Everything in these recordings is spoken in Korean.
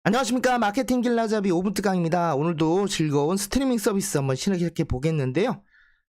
안녕하십니까. 마케팅 길라잡이 5분 특강입니다. 오늘도 즐거운 스트리밍 서비스 한번 시작해 보겠는데요.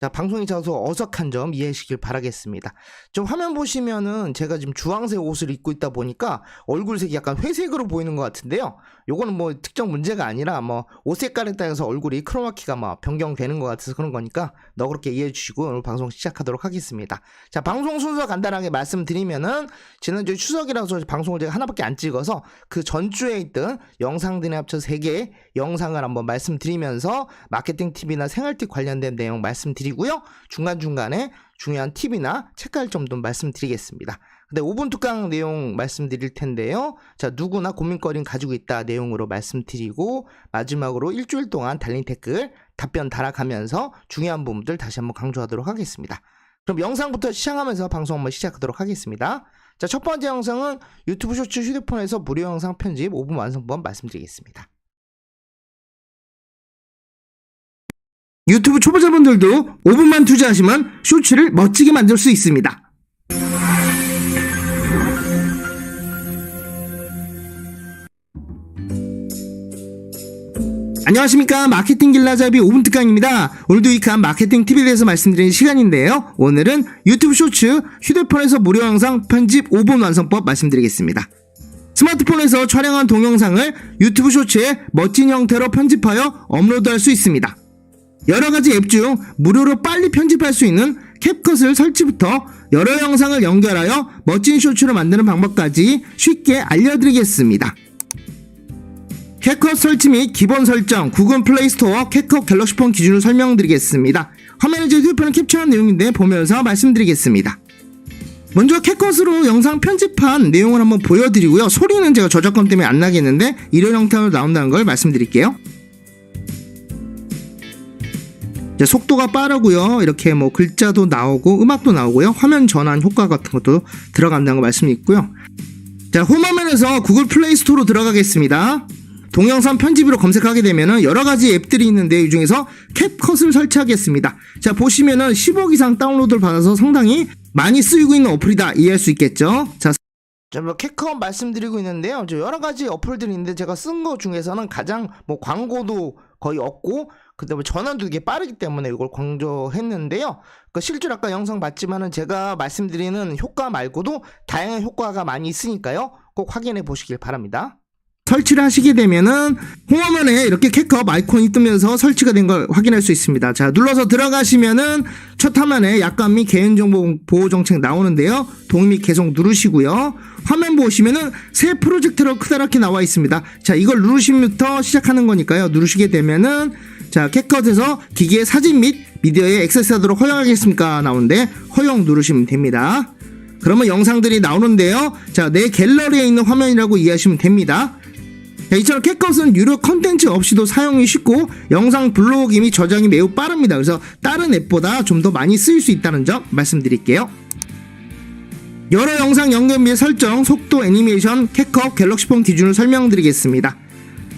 자, 방송이 자서 어색한 점 이해하시길 바라겠습니다. 좀 화면 보시면은 제가 지금 주황색 옷을 입고 있다 보니까 얼굴색이 약간 회색으로 보이는 것 같은데요. 요거는 뭐 특정 문제가 아니라 뭐 옷 색깔에 따라서 얼굴이 크로마키가 막 변경되는 것 같아서 그런 거니까 너그럽게 이해해 주시고 오늘 방송 시작하도록 하겠습니다. 자, 방송 순서 간단하게 말씀드리면은 지난주 추석이라서 방송을 제가 하나밖에 안 찍어서 그 전주에 있던 영상들에 합쳐 3개의 영상을 한번 말씀드리면서 마케팅 팁이나 생활팁 관련된 내용 말씀드리고요. 중간중간에 중요한 팁이나 체크할 점도 말씀드리겠습니다. 근데 5분 특강 내용 말씀드릴 텐데요. 자, 누구나 고민거리는 가지고 있다 내용으로 말씀드리고 마지막으로 일주일 동안 달린 댓글 답변 달아가면서 중요한 부분들 다시 한번 강조하도록 하겠습니다. 그럼 영상부터 시작하면서 방송 한번 시작하도록 하겠습니다. 자, 첫 번째 영상은 유튜브 쇼츠 휴대폰에서 무료 영상 편집 5분 완성법 말씀드리겠습니다. 유튜브 초보자분들도 5분만 투자하시면 쇼츠를 멋지게 만들 수 있습니다. 안녕하십니까. 마케팅 길라잡이 5분 특강입니다. 오늘도 유익한 마케팅 팁에 대해서 말씀드리는 시간인데요. 오늘은 유튜브 쇼츠 휴대폰에서 무료 영상 편집 5분 완성법 말씀드리겠습니다. 스마트폰에서 촬영한 동영상을 유튜브 쇼츠에 멋진 형태로 편집하여 업로드할 수 있습니다. 여러가지 앱 중 무료로 빨리 편집할 수 있는 캡컷을 설치부터 여러 영상을 연결하여 멋진 쇼츠를 만드는 방법까지 쉽게 알려드리겠습니다. 캡컷 설치 및 기본 설정, 구글 플레이 스토어 캡컷 갤럭시폰 기준으로 설명드리겠습니다. 화면에 제 휴대폰을 캡처한 내용인데 보면서 말씀드리겠습니다. 먼저 캡컷으로 영상 편집한 내용을 한번 보여드리고요. 소리는 제가 저작권 때문에 안 나겠는데 이런 형태로 나온다는 걸 말씀드릴게요. 이제 속도가 빠르고요. 이렇게 뭐 글자도 나오고 음악도 나오고요. 화면 전환 효과 같은 것도 들어간다는 거 말씀드리고요. 자, 홈화면에서 구글 플레이 스토어로 들어가겠습니다. 동영상 편집으로 검색하게 되면은 여러가지 앱들이 있는데 이 중에서 캡컷을 설치하겠습니다. 자, 보시면은 10억 이상 다운로드를 받아서 상당히 많이 쓰이고 있는 어플이다 이해할 수 있겠죠. 자, 뭐 캡컷 말씀드리고 있는데요. 여러가지 어플들이 있는데 제가 쓴 거 중에서는 가장 뭐 광고도 거의 없고 그다음에 전환도 이게 빠르기 때문에 이걸 강조했는데요. 실제로 아까 영상 봤지만은 제가 말씀드리는 효과 말고도 다양한 효과가 많이 있으니까요. 꼭 확인해 보시길 바랍니다. 설치를 하시게 되면은 홈화면에 이렇게 캡컷 아이콘이 뜨면서 설치가 된 걸 확인할 수 있습니다. 자, 눌러서 들어가시면은 첫 화면에 약관 및 개인정보 보호 정책 나오는데요. 동의 및 계속 누르시고요. 화면 보시면은 새 프로젝트로 크다랗게 나와 있습니다. 자, 이걸 누르시면부터 시작하는 거니까요. 누르시게 되면은 자, 캡컷에서 기기의 사진 및 미디어에 액세스하도록 허용하겠습니까? 나오는데 허용 누르시면 됩니다. 그러면 영상들이 나오는데요. 자, 내 갤러리에 있는 화면이라고 이해하시면 됩니다. 자, 이처럼 캡컷은 유료 컨텐츠 없이도 사용이 쉽고 영상 블로그 및 저장이 매우 빠릅니다. 그래서 다른 앱보다 좀 더 많이 쓰일 수 있다는 점 말씀드릴게요. 여러 영상 연결 및 설정, 속도, 애니메이션, 캡컷 갤럭시폰 기준으로 설명드리겠습니다.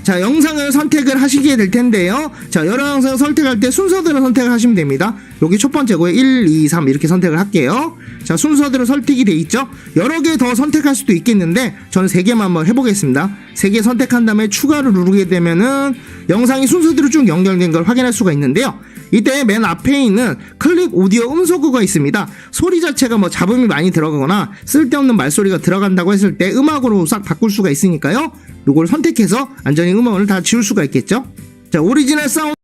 자, 영상을 선택을 하시게 될 텐데요. 자, 여러 영상을 선택할 때 순서대로 선택을 하시면 됩니다. 여기 첫 번째고요. 1, 2, 3 이렇게 선택을 할게요. 자, 순서대로 설득이 돼 있죠. 여러 개 더 선택할 수도 있겠는데 저는 3개만 한번 해보겠습니다. 3개 선택한 다음에 추가를 누르게 되면은 영상이 순서대로 쭉 연결된 걸 확인할 수가 있는데요. 이때 맨 앞에 있는 클립 오디오 음소거가 있습니다. 소리 자체가 뭐 잡음이 많이 들어가거나 쓸데없는 말소리가 들어간다고 했을 때 음악으로 싹 바꿀 수가 있으니까요. 요걸 선택해서 안전히 음악을 다 지울 수가 있겠죠. 자, 오리지널 사운드.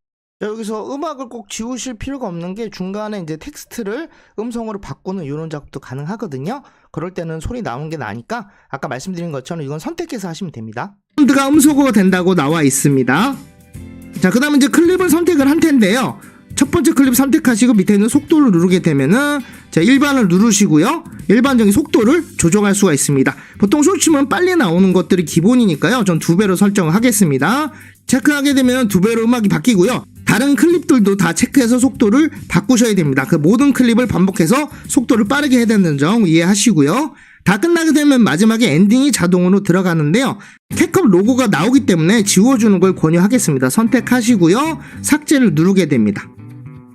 자, 여기서 음악을 꼭 지우실 필요가 없는 게 중간에 이제 텍스트를 음성으로 바꾸는 이런 작업도 가능하거든요. 그럴 때는 소리 나오는 게 나니까 아까 말씀드린 것처럼 이건 선택해서 하시면 됩니다. 사운드가 음소거가 된다고 나와 있습니다. 자, 그 다음에 이제 클립을 선택을 할 텐데요. 첫 번째 클립 선택하시고 밑에 있는 속도를 누르게 되면은 자, 일반을 누르시고요. 일반적인 속도를 조정할 수가 있습니다. 보통 쇼츠는 빨리 나오는 것들이 기본이니까요. 전 2배로 설정을 하겠습니다. 체크하게 되면 2배로 음악이 바뀌고요. 다른 클립들도 다 체크해서 속도를 바꾸셔야 됩니다. 그 모든 클립을 반복해서 속도를 빠르게 해야 되는 점 이해하시고요. 다 끝나게 되면 마지막에 엔딩이 자동으로 들어가는데요. 캡컷 로고가 나오기 때문에 지워주는 걸 권유하겠습니다. 선택하시고요. 삭제를 누르게 됩니다.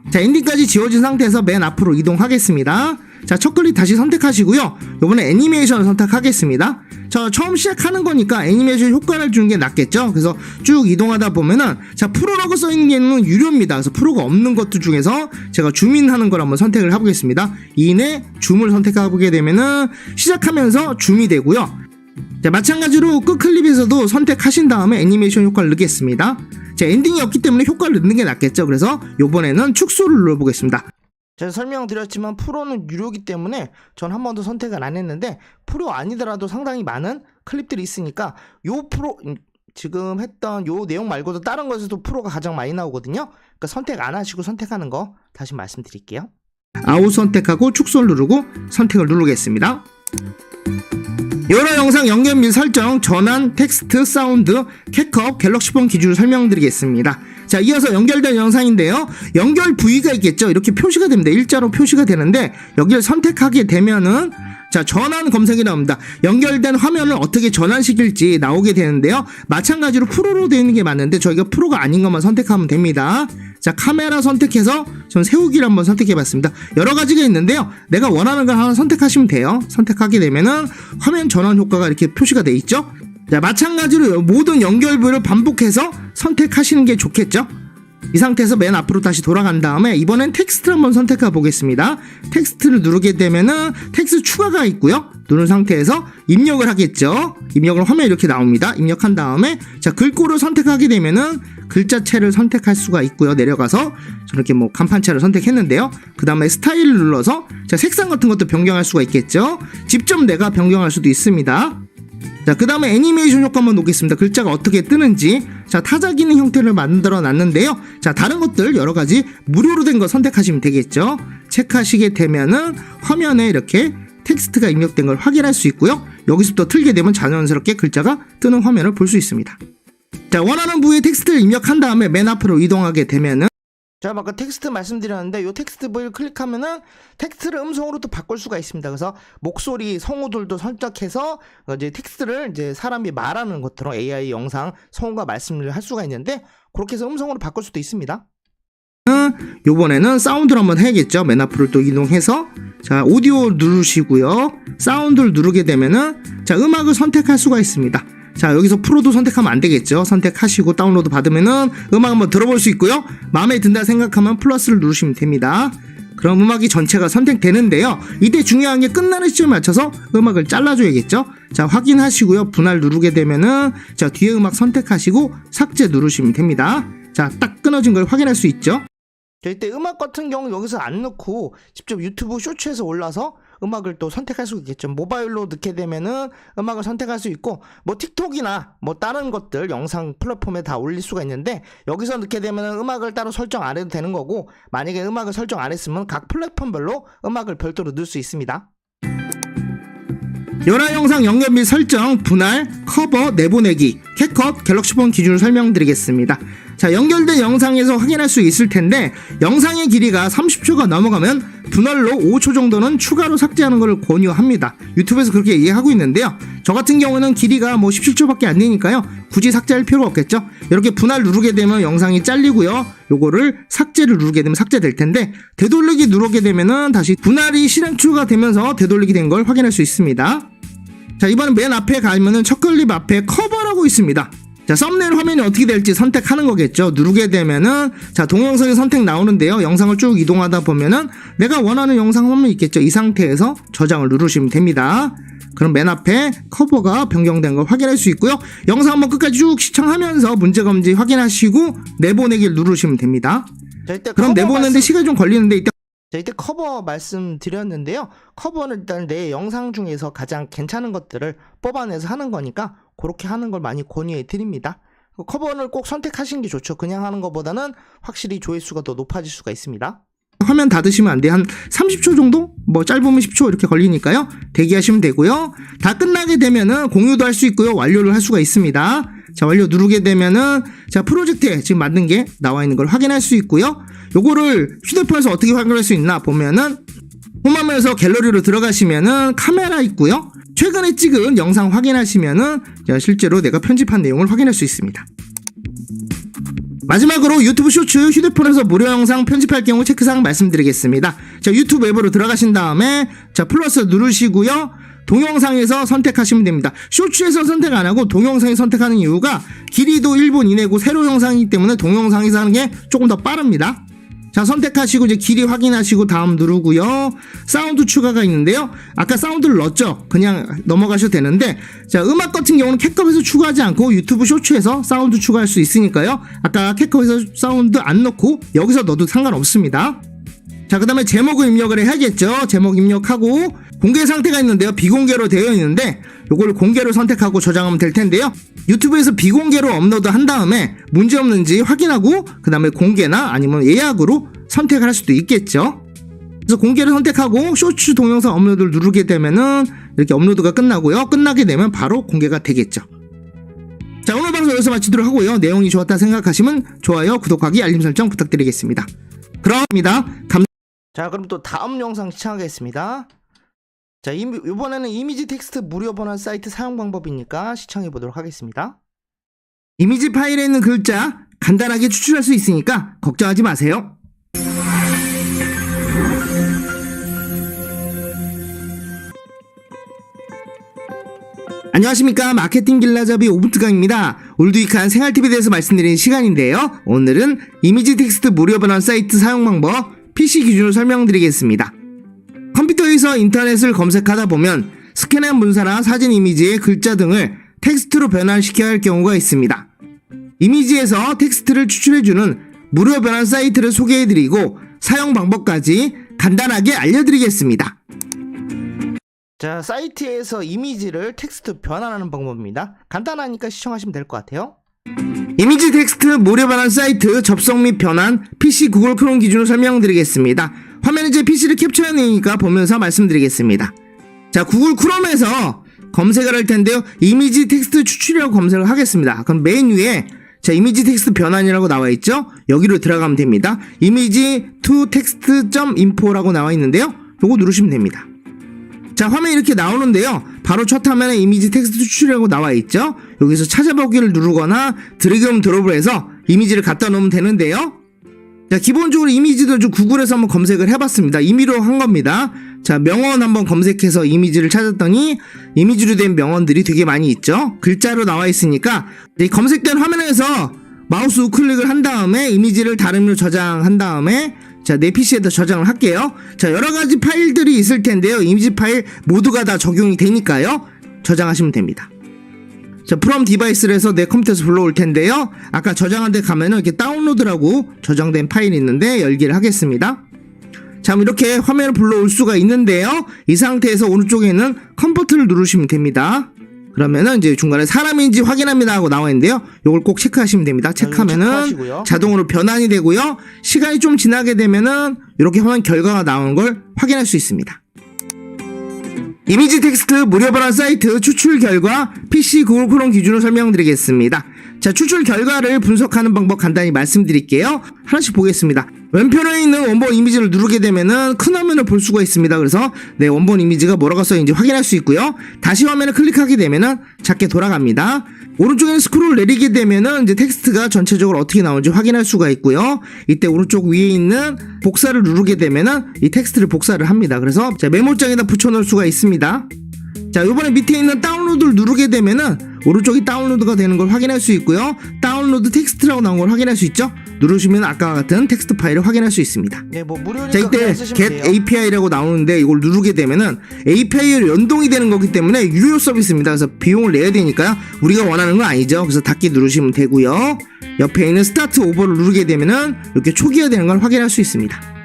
자, 엔딩까지 지워진 상태에서 맨 앞으로 이동하겠습니다. 자, 첫 클릭 다시 선택하시고요. 이번에 애니메이션을 선택하겠습니다. 저 처음 시작하는 거니까 애니메이션 효과를 주는 게 낫겠죠. 그래서 쭉 이동하다 보면은 자 프로라고 써있는 게는 유료입니다. 그래서 프로가 없는 것들 중에서 제가 줌인하는 걸 한번 선택을 해보겠습니다. 이내 줌을 선택해보게 되면은 시작하면서 줌이 되고요. 자, 마찬가지로 끝클립에서도 선택하신 다음에 애니메이션 효과를 넣겠습니다. 자, 엔딩이 없기 때문에 효과를 넣는 게 낫겠죠. 그래서 요번에는 축소를 눌러보겠습니다. 제가 설명드렸지만 프로는 유료이기 때문에 전 한 번도 선택을 안 했는데 프로 아니더라도 상당히 많은 클립들이 있으니까 요 프로 지금 했던 요 내용 말고도 다른 것에서도 프로가 가장 많이 나오거든요. 그러니까 선택 안 하시고 선택하는 거 다시 말씀드릴게요. 아웃 선택하고 축소를 누르고 선택을 누르겠습니다. 여러 영상 연결 및 설정, 전환, 텍스트, 사운드, 캡컷, 갤럭시폰 기준을 설명드리겠습니다. 자, 이어서 연결된 영상인데요. 연결 부위가 있겠죠. 이렇게 표시가 됩니다. 일자로 표시가 되는데 여기를 선택하게 되면은 자, 전환 검색이 나옵니다. 연결된 화면을 어떻게 전환시킬지 나오게 되는데요. 마찬가지로 프로로 되어 있는 게 맞는데 저희가 프로가 아닌 것만 선택하면 됩니다. 자, 카메라 선택해서 전 세우기를 한번 선택해봤습니다. 여러 가지가 있는데요. 내가 원하는 걸 하나 선택하시면 돼요. 선택하게 되면은 화면 전환 효과가 이렇게 표시가 돼 있죠. 자, 마찬가지로 모든 연결 부위를 반복해서 선택하시는 게 좋겠죠. 이 상태에서 맨 앞으로 다시 돌아간 다음에 이번엔 텍스트를 한번 선택해 보겠습니다. 텍스트를 누르게 되면은 텍스트 추가가 있고요. 누른 상태에서 입력을 하겠죠. 입력을 화면에 이렇게 나옵니다. 입력한 다음에 자, 글꼴을 선택하게 되면은 글자체를 선택할 수가 있고요. 내려가서 저렇게 뭐 간판체를 선택했는데요. 그 다음에 스타일을 눌러서 자, 색상 같은 것도 변경할 수가 있겠죠. 직접 내가 변경할 수도 있습니다. 자, 그 다음에 애니메이션 효과 한번 놓겠습니다. 글자가 어떻게 뜨는지. 자, 타자 기능 형태를 만들어 놨는데요. 자, 다른 것들 여러가지 무료로 된 거 선택하시면 되겠죠. 체크하시게 되면은 화면에 이렇게 텍스트가 입력된 걸 확인할 수 있고요. 여기서부터 틀게 되면 자연스럽게 글자가 뜨는 화면을 볼 수 있습니다. 자, 원하는 부위에 텍스트를 입력한 다음에 맨 앞으로 이동하게 되면은 자, 아까 텍스트 말씀드렸는데 이 텍스트 부위를 클릭하면은 텍스트를 음성으로 또 바꿀 수가 있습니다. 그래서 목소리 성우들도 선택해서 이제 텍스트를 이제 사람이 말하는 것처럼 AI 영상 성우가 말씀을 할 수가 있는데 그렇게 해서 음성으로 바꿀 수도 있습니다. 요번에는 사운드를 한번 해야겠죠. 맨 앞으로 또 이동해서 자, 오디오 누르시고요. 사운드를 누르게 되면은 자, 음악을 선택할 수가 있습니다. 자, 여기서 프로도 선택하면 안 되겠죠. 선택하시고 다운로드 받으면은 음악 한번 들어볼 수 있고요. 마음에 든다 생각하면 플러스를 누르시면 됩니다. 그럼 음악이 전체가 선택되는데요. 이때 중요한 게 끝나는 시점에 맞춰서 음악을 잘라줘야겠죠. 자, 확인하시고요. 분할 누르게 되면은 자, 뒤에 음악 선택하시고 삭제 누르시면 됩니다. 자, 딱 끊어진 걸 확인할 수 있죠. 자, 이때 음악 같은 경우 여기서 안 넣고 직접 유튜브 쇼츠에서 올라서 음악을 또 선택할 수 있겠죠. 모바일로 넣게 되면은 음악을 선택할 수 있고 뭐 틱톡이나 뭐 다른 것들 영상 플랫폼에 다 올릴 수가 있는데 여기서 넣게 되면은 음악을 따로 설정 안 해도 되는 거고 만약에 음악을 설정 안 했으면 각 플랫폼별로 음악을 별도로 넣을 수 있습니다. 여러 영상 연결 및 설정, 분할, 커버, 내보내기, 캡컷, 갤럭시폰 기준을 설명드리겠습니다. 자, 연결된 영상에서 확인할 수 있을 텐데 영상의 길이가 30초가 넘어가면 분할로 5초 정도는 추가로 삭제하는 것을 권유합니다. 유튜브에서 그렇게 얘기하고 있는데요. 저 같은 경우는 길이가 뭐 17초밖에 안 되니까요. 굳이 삭제할 필요가 없겠죠. 이렇게 분할 누르게 되면 영상이 잘리고요. 요거를 삭제를 누르게 되면 삭제될 텐데 되돌리기 누르게 되면은 다시 분할이 실행추가 되면서 되돌리기 된 걸 확인할 수 있습니다. 자, 이번엔 맨 앞에 가면은 첫 클립 앞에 커버라고 있습니다. 자, 썸네일 화면이 어떻게 될지 선택하는 거겠죠. 누르게 되면은 자, 동영상의 선택 나오는데요. 영상을 쭉 이동하다 보면은 내가 원하는 영상 화면이 있겠죠. 이 상태에서 저장을 누르시면 됩니다. 그럼 맨 앞에 커버가 변경된 걸 확인할 수 있고요. 영상 한번 끝까지 쭉 시청하면서 문제가 없는지 확인하시고 내보내기를 누르시면 됩니다. 자, 이때 그럼 내보내는데 시간이 좀 걸리는데 이때 커버 말씀드렸는데요. 커버는 일단 내 영상 중에서 가장 괜찮은 것들을 뽑아내서 하는 거니까 그렇게 하는 걸 많이 권유해 드립니다. 커버를 꼭 선택하시는 게 좋죠. 그냥 하는 것보다는 확실히 조회수가 더 높아질 수가 있습니다. 화면 닫으시면 안 돼요. 한 30초 정도? 뭐 짧으면 10초 이렇게 걸리니까요. 대기하시면 되고요. 다 끝나게 되면은 공유도 할 수 있고요. 완료를 할 수가 있습니다. 자, 완료 누르게 되면은 자, 프로젝트에 지금 만든 게 나와 있는 걸 확인할 수 있고요. 요거를 휴대폰에서 어떻게 확인할 수 있나 보면은 홈화면에서 갤러리로 들어가시면은 카메라 있고요. 최근에 찍은 영상 확인하시면은 실제로 내가 편집한 내용을 확인할 수 있습니다. 마지막으로 유튜브 쇼츠 휴대폰에서 무료 영상 편집할 경우 체크사항 말씀드리겠습니다. 자, 유튜브 앱으로 들어가신 다음에 자, 플러스 누르시고요. 동영상에서 선택하시면 됩니다. 쇼츠에서 선택 안 하고 동영상에 선택하는 이유가 길이도 1분 이내고 세로 영상이기 때문에 동영상에서 하는 게 조금 더 빠릅니다. 자, 선택하시고 이제 길이 확인하시고 다음 누르고요. 사운드 추가가 있는데요. 아까 사운드를 넣었죠. 그냥 넘어가셔도 되는데, 자, 음악 같은 경우는 캣컵에서 추가하지 않고 유튜브 쇼츠에서 사운드 추가할 수 있으니까요. 아까 캣컵에서 사운드 안 넣고 여기서 넣어도 상관없습니다. 자, 그 다음에 제목을 입력을 해야겠죠. 제목 입력하고 공개 상태가 있는데요. 비공개로 되어 있는데 요걸 공개로 선택하고 저장하면 될 텐데요. 유튜브에서 비공개로 업로드 한 다음에 문제없는지 확인하고 그 다음에 공개나 아니면 예약으로 선택을 할 수도 있겠죠. 그래서 공개를 선택하고 쇼츠 동영상 업로드를 누르게 되면은 이렇게 업로드가 끝나고요. 끝나게 되면 바로 공개가 되겠죠. 자, 오늘 방송 여기서 마치도록 하고요. 내용이 좋았다 생각하시면 좋아요, 구독하기, 알림 설정 부탁드리겠습니다. 그럼입니다. 자, 그럼 또 다음 영상 시청하겠습니다. 자, 이번에는 이미지 텍스트 무료 번안 사이트 사용 방법이니까 시청해 보도록 하겠습니다. 이미지 파일에 있는 글자 간단하게 추출할 수 있으니까 걱정하지 마세요. 안녕하십니까, 마케팅 길라잡이 오분트강입니다. 오늘도 유익한 생활팁에 대해서 말씀드리는 시간인데요. 오늘은 이미지 텍스트 무료 번안 사이트 사용 방법 PC 기준으로 설명드리겠습니다. 컴퓨터에서 인터넷을 검색하다 보면 스캔한 문서나 사진 이미지의 글자 등을 텍스트로 변환시켜야 할 경우가 있습니다. 이미지에서 텍스트를 추출해주는 무료 변환 사이트를 소개해드리고 사용 방법까지 간단하게 알려드리겠습니다. 자, 사이트에서 이미지를 텍스트 변환하는 방법입니다. 간단하니까 시청하시면 될 것 같아요. 이미지 텍스트 무료 변환 사이트 접속 및 변환 PC 구글 크롬 기준으로 설명드리겠습니다. 화면에 제 PC를 캡처해내니까 보면서 말씀드리겠습니다. 자, 구글 크롬에서 검색을 할 텐데요. 이미지 텍스트 추출이라고 검색을 하겠습니다. 그럼 메인 위에 자, 이미지 텍스트 변환이라고 나와 있죠? 여기로 들어가면 됩니다. 이미지 to text.info라고 나와 있는데요. 요거 누르시면 됩니다. 자, 화면이 이렇게 나오는데요. 바로 첫 화면에 이미지 텍스트 추출이라고 나와 있죠? 여기서 찾아보기를 누르거나 드래그 드롭을 해서 이미지를 갖다 놓으면 되는데요. 자, 기본적으로 이미지도 좀 구글에서 한번 검색을 해봤습니다. 임의로 한 겁니다. 자, 명언 한번 검색해서 이미지를 찾았더니 이미지로 된 명언들이 되게 많이 있죠. 글자로 나와 있으니까 이 검색된 화면에서 마우스 우클릭을 한 다음에 이미지를 다른 로 저장한 다음에 자, 내 PC에다 저장을 할게요. 자, 여러가지 파일들이 있을 텐데요. 이미지 파일 모두가 다 적용이 되니까요. 저장하시면 됩니다. 자, from device를 해서 내 컴퓨터에서 불러올 텐데요. 아까 저장한 데 가면은 이렇게 다운로드라고 저장된 파일이 있는데 열기를 하겠습니다. 자, 이렇게 화면을 불러올 수가 있는데요. 이 상태에서 오른쪽에 있는 컴포트를 누르시면 됩니다. 그러면은 이제 중간에 사람인지 확인합니다 하고 나와 있는데요. 요걸 꼭 체크하시면 됩니다. 체크하면은 자동으로 변환이 되고요. 시간이 좀 지나게 되면은 이렇게 화면 결과가 나오는 걸 확인할 수 있습니다. 이미지 텍스트 무료 변환 사이트 추출 결과 PC 구글 크롬 기준으로 설명드리겠습니다. 자, 추출 결과를 분석하는 방법 간단히 말씀드릴게요. 하나씩 보겠습니다. 왼편에 있는 원본 이미지를 누르게 되면은 큰 화면을 볼 수가 있습니다. 그래서 내 원본 이미지가 뭐라고 써있는지 확인할 수 있고요. 다시 화면을 클릭하게 되면은 작게 돌아갑니다. 오른쪽에 스크롤 내리게 되면은 이제 텍스트가 전체적으로 어떻게 나오는지 확인할 수가 있고요. 이때 오른쪽 위에 있는 복사를 누르게 되면은 이 텍스트를 복사를 합니다. 그래서 자, 메모장에다 붙여놓을 수가 있습니다. 자, 요번에 밑에 있는 다운로드를 누르게 되면은 오른쪽이 다운로드가 되는 걸 확인할 수 있고요. 다운로드 텍스트라고 나온 걸 확인할 수 있죠. 누르시면 아까 같은 텍스트 파일을 확인할 수 있습니다. 네, 뭐 무료니까. 자, 이때 get API라고 나오는데 이걸 누르게 되면은 API로 연동이 되는 거기 때문에 유료 서비스입니다. 그래서 비용을 내야 되니까요. 우리가 원하는 건 아니죠. 그래서 닫기 누르시면 되고요. 옆에 있는 스타트 오버를 누르게 되면은 이렇게 초기화되는 걸 확인할 수 있습니다.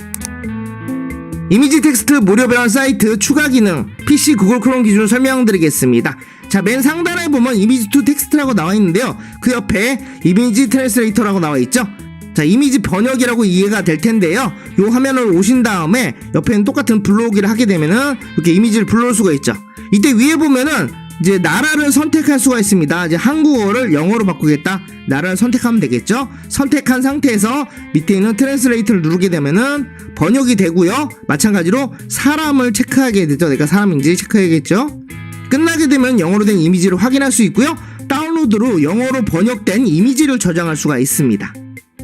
이미지 텍스트 무료 변환 사이트 추가 기능 PC 구글 크롬 기준으로 설명드리겠습니다. 자, 맨 상단에 보면 이미지 투 텍스트라고 나와 있는데요. 그 옆에 이미지 트랜스레이터라고 나와 있죠. 자, 이미지 번역이라고 이해가 될 텐데요. 요 화면을 오신 다음에 옆에는 똑같은 불러오기를 하게 되면은 이렇게 이미지를 불러올 수가 있죠. 이때 위에 보면은 이제 나라를 선택할 수가 있습니다. 이제 한국어를 영어로 바꾸겠다. 나라를 선택하면 되겠죠. 선택한 상태에서 밑에 있는 트랜스레이터를 누르게 되면은 번역이 되고요. 마찬가지로 사람을 체크하게 되죠. 내가 사람인지 체크해야겠죠. 끝나게 되면 영어로 된 이미지를 확인할 수 있고요. 다운로드로 영어로 번역된 이미지를 저장할 수가 있습니다.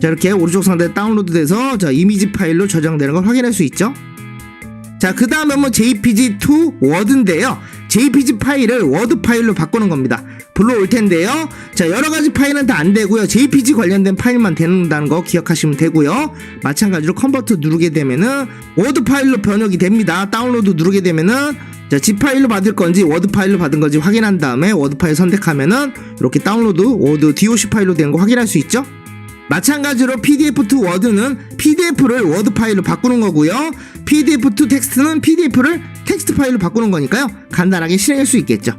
자, 이렇게 오른쪽 상단에 다운로드 돼서 자, 이미지 파일로 저장되는 걸 확인할 수 있죠. 자, 그 다음에 뭐 JPG to 워드인데요. JPG 파일을 워드 파일로 바꾸는 겁니다. 불러올 텐데요. 자, 여러 가지 파일은 다 안 되고요. JPG 관련된 파일만 된다는 거 기억하시면 되고요. 마찬가지로 컨버트 누르게 되면은 워드 파일로 번역이 됩니다. 다운로드 누르게 되면은 자, zip 파일로 받을 건지 워드 파일로 받은 건지 확인한 다음에 워드 파일 선택하면은 이렇게 다운로드 워드 doc 파일로 된 거 확인할 수 있죠. 마찬가지로 PDF to 워드는 PDF를 워드 파일로 바꾸는 거고요. PDF to 텍스트는 PDF를 텍스트 파일로 바꾸는 거니까요. 간단하게 실행할 수 있겠죠.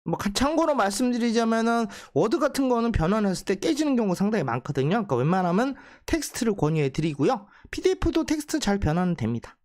뭐 참고로 말씀드리자면은 워드 같은 거는 변환했을 때 깨지는 경우가 상당히 많거든요. 그러니까 웬만하면 텍스트를 권유해 드리고요. PDF도 텍스트 잘 변환은 됩니다.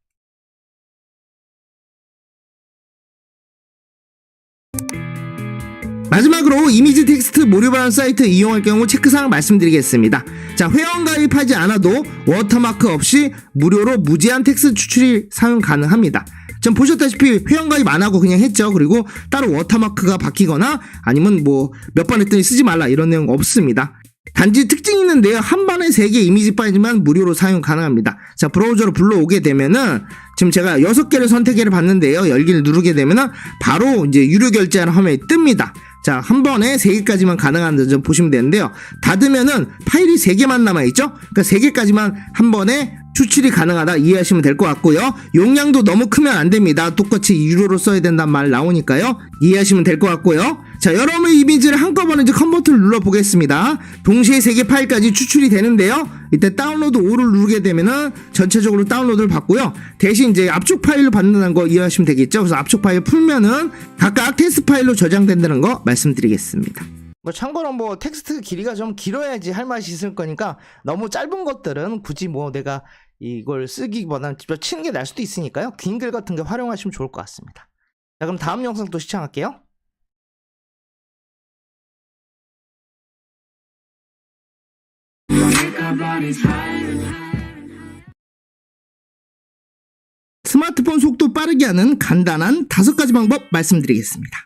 마지막으로 이미지 텍스트 무료 발언 사이트 이용할 경우 체크사항 말씀드리겠습니다. 자, 회원 가입하지 않아도 워터마크 없이 무료로 무제한 텍스트 추출이 사용 가능합니다. 전 보셨다시피 회원 가입 안 하고 그냥 했죠. 그리고 따로 워터마크가 바뀌거나 아니면 뭐 몇 번 했더니 쓰지 말라 이런 내용 없습니다. 단지 특징이 있는데요. 한 번에 3개 이미지 파일만 무료로 사용 가능합니다. 자, 브라우저로 불러오게 되면은 지금 제가 6개를 선택해를 봤는데요. 열기를 누르게 되면은 바로 이제 유료 결제하는 화면이 뜹니다. 자, 한 번에 3개까지만 가능한 점 보시면 되는데요. 닫으면은 파일이 3개만 남아있죠? 그러니까 3개까지만 한 번에 추출이 가능하다 이해하시면 될 것 같고요. 용량도 너무 크면 안 됩니다. 똑같이 유료로 써야 된다는 말 나오니까요. 이해하시면 될 것 같고요. 자, 여러 이미지를 한꺼번에 이제 컨버트를 눌러보겠습니다. 동시에 3개 파일까지 추출이 되는데요. 이때 다운로드 5를 누르게 되면은 전체적으로 다운로드를 받고요. 대신 이제 압축 파일로 받는다는 거 이해하시면 되겠죠. 그래서 압축 파일 풀면은 각각 텍스트 파일로 저장된다는 거 말씀드리겠습니다. 뭐 참고로 뭐 텍스트 길이가 좀 길어야지 할 맛이 있을 거니까 너무 짧은 것들은 굳이 뭐 내가 이걸 쓰기보다는 직접 치는 게 나을 수도 있으니까요. 긴 글 같은 게 활용하시면 좋을 것 같습니다. 자, 그럼 다음 영상 또 시청할게요. 스마트폰 속도 빠르게 하는 간단한 5가지 방법 말씀드리겠습니다.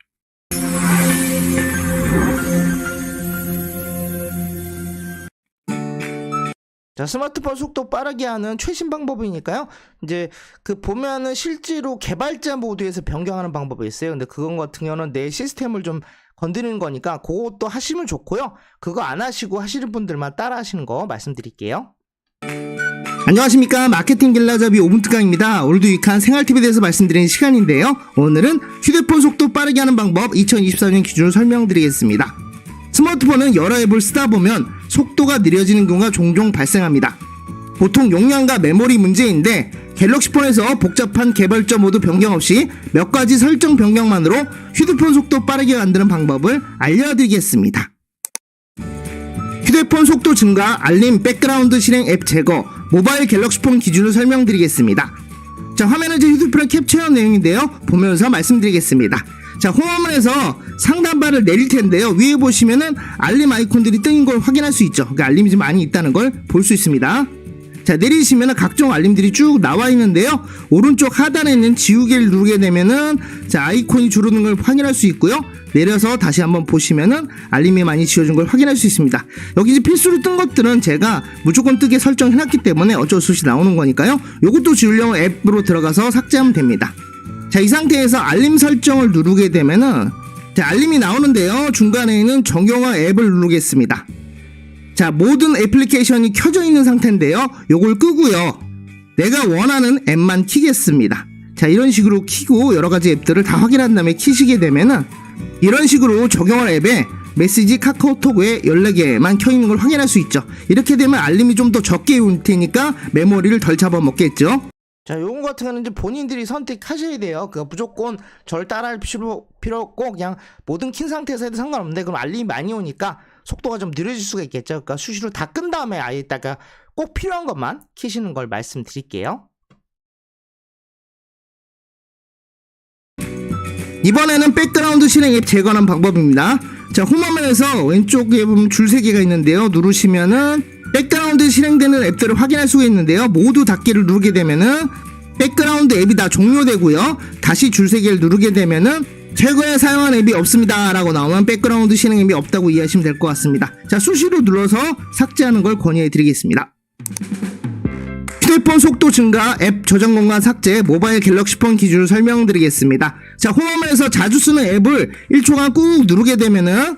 자, 스마트폰 속도 빠르게 하는 최신 방법이니까요. 이제 그 보면은 실제로 개발자 모드에서 변경하는 방법이 있어요. 근데 그건 같은 경우는 내 시스템을 좀 건드리는 거니까 그것도 하시면 좋고요. 그거 안 하시고 하시는 분들만 따라 하시는 거 말씀드릴게요. 안녕하십니까, 마케팅 길라잡이 오분특강입니다. 오늘도 유익한 생활팁에 대해서 말씀드리는 시간인데요. 오늘은 휴대폰 속도 빠르게 하는 방법 2024년 기준으로 설명드리겠습니다. 스마트폰은 여러 앱을 쓰다 보면 속도가 느려지는 경우가 종종 발생합니다. 보통 용량과 메모리 문제인데 갤럭시폰에서 복잡한 개발자 모드 변경 없이 몇 가지 설정 변경만으로 휴대폰 속도 빠르게 만드는 방법을 알려드리겠습니다. 휴대폰 속도 증가, 알림, 백그라운드 실행 앱 제거, 모바일 갤럭시폰 기준으로 설명드리겠습니다. 자, 화면은 제 휴대폰에 캡처한 내용인데요. 보면서 말씀드리겠습니다. 자, 홈화면에서 상단바를 내릴 텐데요. 위에 보시면은 알림 아이콘들이 뜬 걸 확인할 수 있죠. 그러니까 알림이 좀 많이 있다는 걸 볼 수 있습니다. 자, 내리시면은 각종 알림들이 쭉 나와 있는데요. 오른쪽 하단에 있는 지우개를 누르게 되면은 자, 아이콘이 줄어드는 걸 확인할 수 있고요. 내려서 다시 한번 보시면은 알림이 많이 지워진 걸 확인할 수 있습니다. 여기 이제 필수로 뜬 것들은 제가 무조건 뜨게 설정해놨기 때문에 어쩔 수 없이 나오는 거니까요. 요것도 지우려면 앱으로 들어가서 삭제하면 됩니다. 자, 이 상태에서 알림 설정을 누르게 되면은 자, 알림이 나오는데요. 중간에 있는 정형화 앱을 누르겠습니다. 자, 모든 애플리케이션이 켜져 있는 상태인데요. 요걸 끄고요. 내가 원하는 앱만 키겠습니다. 자, 이런 식으로 키고 여러가지 앱들을 다 확인한 다음에 키시게 되면은 이런 식으로 정형화 앱에 메시지, 카카오톡에 14개만 켜있는 걸 확인할 수 있죠. 이렇게 되면 알림이 좀 더 적게 올 테니까 메모리를 덜 잡아먹겠죠. 자, 요거 같은 거는 이제 본인들이 선택하셔야 돼요. 그 무조건 절 따라할 필요 없고 그냥 모든 킨 상태에서 해도 상관없는데 그럼 알림이 많이 오니까 속도가 좀 느려질 수가 있겠죠. 그러니까 수시로 다 끈 다음에 아예다가 꼭 필요한 것만 키시는 걸 말씀드릴게요. 이번에는 백그라운드 실행 앱 제거하는 방법입니다. 자, 홈화면에서 왼쪽에 보면 줄 3개가 있는데요. 누르시면은 백그라운드 실행되는 앱들을 확인할 수가 있는데요. 모두 닫기를 누르게 되면은 백그라운드 앱이 다 종료되고요. 다시 줄 3개를 누르게 되면은 최근에 사용한 앱이 없습니다 라고 나오면 백그라운드 실행 앱이 없다고 이해하시면 될 것 같습니다. 자, 수시로 눌러서 삭제하는 걸 권유해 드리겠습니다. 휴대폰 속도 증가, 앱 저장 공간 삭제, 모바일 갤럭시 폰 기준으로 설명드리겠습니다. 자, 홈화면에서 자주 쓰는 앱을 1초간 꾹 누르게 되면은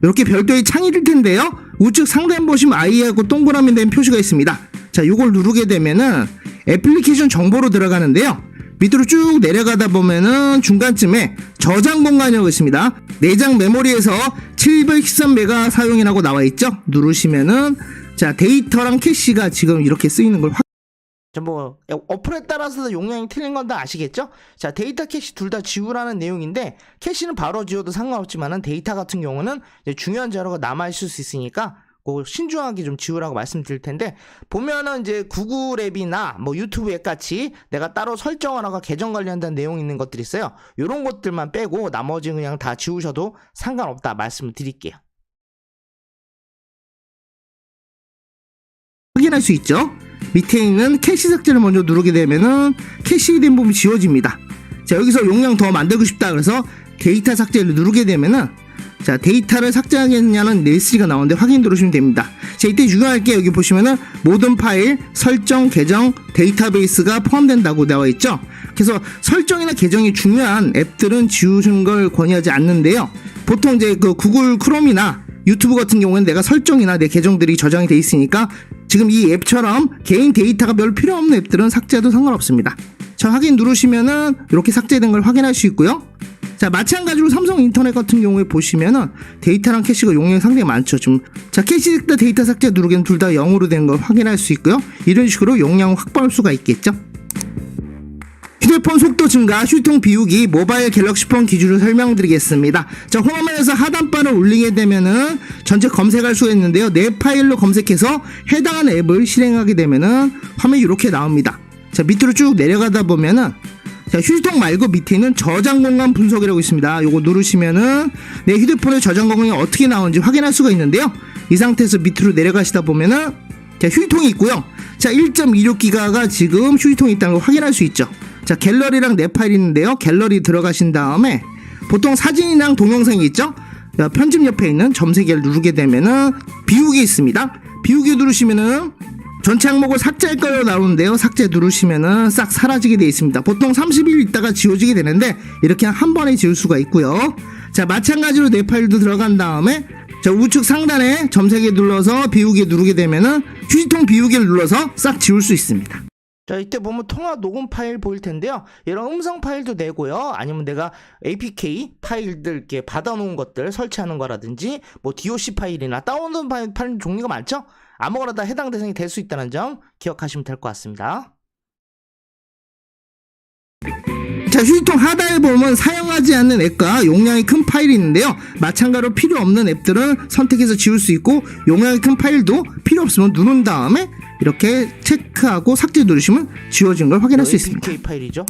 이렇게 별도의 창이 뜰 텐데요. 우측 상단에 보시면 I하고 동그라미 된 표시가 있습니다. 자, 요걸 누르게 되면은 애플리케이션 정보로 들어가는데요. 밑으로 쭉 내려가다 보면은 중간쯤에 저장 공간이라고 있습니다. 내장 메모리에서 713메가 사용이라고 나와 있죠. 누르시면은 자, 데이터랑 캐시가 지금 이렇게 쓰이는 걸 뭐 어플에 따라서 용량이 틀린 건 다 아시겠죠? 자, 데이터 캐시 둘 다 지우라는 내용인데, 캐시는 바로 지워도 상관없지만은 데이터 같은 경우는 이제 중요한 자료가 남아있을 수 있으니까 그 신중하게 좀 지우라고 말씀드릴 텐데, 보면은 이제 구글 앱이나 뭐 유튜브 앱 같이 내가 따로 설정을 하고 계정 관리한다는 내용이 있는 것들이 있어요. 요런 것들만 빼고 나머지 그냥 다 지우셔도 상관없다 말씀을 드릴게요. 확인할 수 있죠? 밑에 있는 캐시 삭제를 먼저 누르게 되면은 캐시된 부분이 지워집니다. 자, 여기서 용량 더 만들고 싶다 그래서 데이터 삭제를 누르게 되면은 자, 데이터를 삭제하겠냐는 메시지가 나오는데 확인 누르시면 됩니다. 자, 이때 중요할 게 여기 보시면은 모든 파일, 설정, 계정, 데이터베이스가 포함된다고 나와 있죠. 그래서 설정이나 계정이 중요한 앱들은 지우는 걸 권유하지 않는데요. 보통 이제 그 구글 크롬이나 유튜브 같은 경우는 내가 설정이나 내 계정들이 저장이 돼 있으니까 지금 이 앱처럼 개인 데이터가 별 필요 없는 앱들은 삭제해도 상관없습니다. 자, 확인 누르시면은 이렇게 삭제된 걸 확인할 수 있고요. 자, 마찬가지로 삼성 인터넷 같은 경우에 보시면은 데이터랑 캐시가 용량이 상당히 많죠. 좀 자, 캐시 데이터 삭제 누르기는 둘 다 0으로 된 걸 확인할 수 있고요. 이런 식으로 용량을 확보할 수가 있겠죠. 휴대폰 속도 증가, 휴통 비우기, 모바일 갤럭시 폰 기준으로 설명드리겠습니다. 자, 홈화면에서 하단바를 올리게 되면은 전체 검색할 수가 있는데요. 내 파일로 검색해서 해당하는 앱을 실행하게 되면은 화면이 이렇게 나옵니다. 자, 밑으로 쭉 내려가다 보면은 자, 휴통 말고 밑에 있는 저장 공간 분석이라고 있습니다. 요거 누르시면은 내 휴대폰의 저장 공간이 어떻게 나오는지 확인할 수가 있는데요. 이 상태에서 밑으로 내려가시다 보면은 자, 휴통이 있고요. 자, 1.26기가가 지금 휴통이 있다는 걸 확인할 수 있죠. 자, 갤러리랑 내 파일이 있는데요. 갤러리 들어가신 다음에 보통 사진이랑 동영상이 있죠. 자, 편집 옆에 있는 점 3개를 누르게 되면은 비우기 있습니다. 비우기 누르시면은 전체 항목을 삭제할 거로 나오는데요. 삭제 누르시면은 싹 사라지게 되어 있습니다. 보통 30일 있다가 지워지게 되는데 이렇게 한 번에 지울 수가 있고요. 자, 마찬가지로 내 파일도 들어간 다음에 자, 우측 상단에 점 3개 눌러서 비우기 누르게 되면은 휴지통 비우기를 눌러서 싹 지울 수 있습니다. 자, 이때 보면 통화 녹음 파일 보일 텐데요. 이런 음성 파일도 내고요. 아니면 내가 APK 파일들 이렇게 받아놓은 것들 설치하는 거라든지 뭐 DOC 파일이나 다운로드 파일 종류가 많죠. 아무거나 다 해당 대상이 될 수 있다는 점 기억하시면 될 것 같습니다. 자, 휴지통 하단에 보면 사용하지 않는 앱과 용량이 큰 파일이 있는데요. 마찬가지로 필요 없는 앱들은 선택해서 지울 수 있고, 용량이 큰 파일도 필요 없으면 누른 다음에 이렇게 체크하고 삭제 누르시면 지워진 걸 확인할 수 있습니다. APK 파일이죠.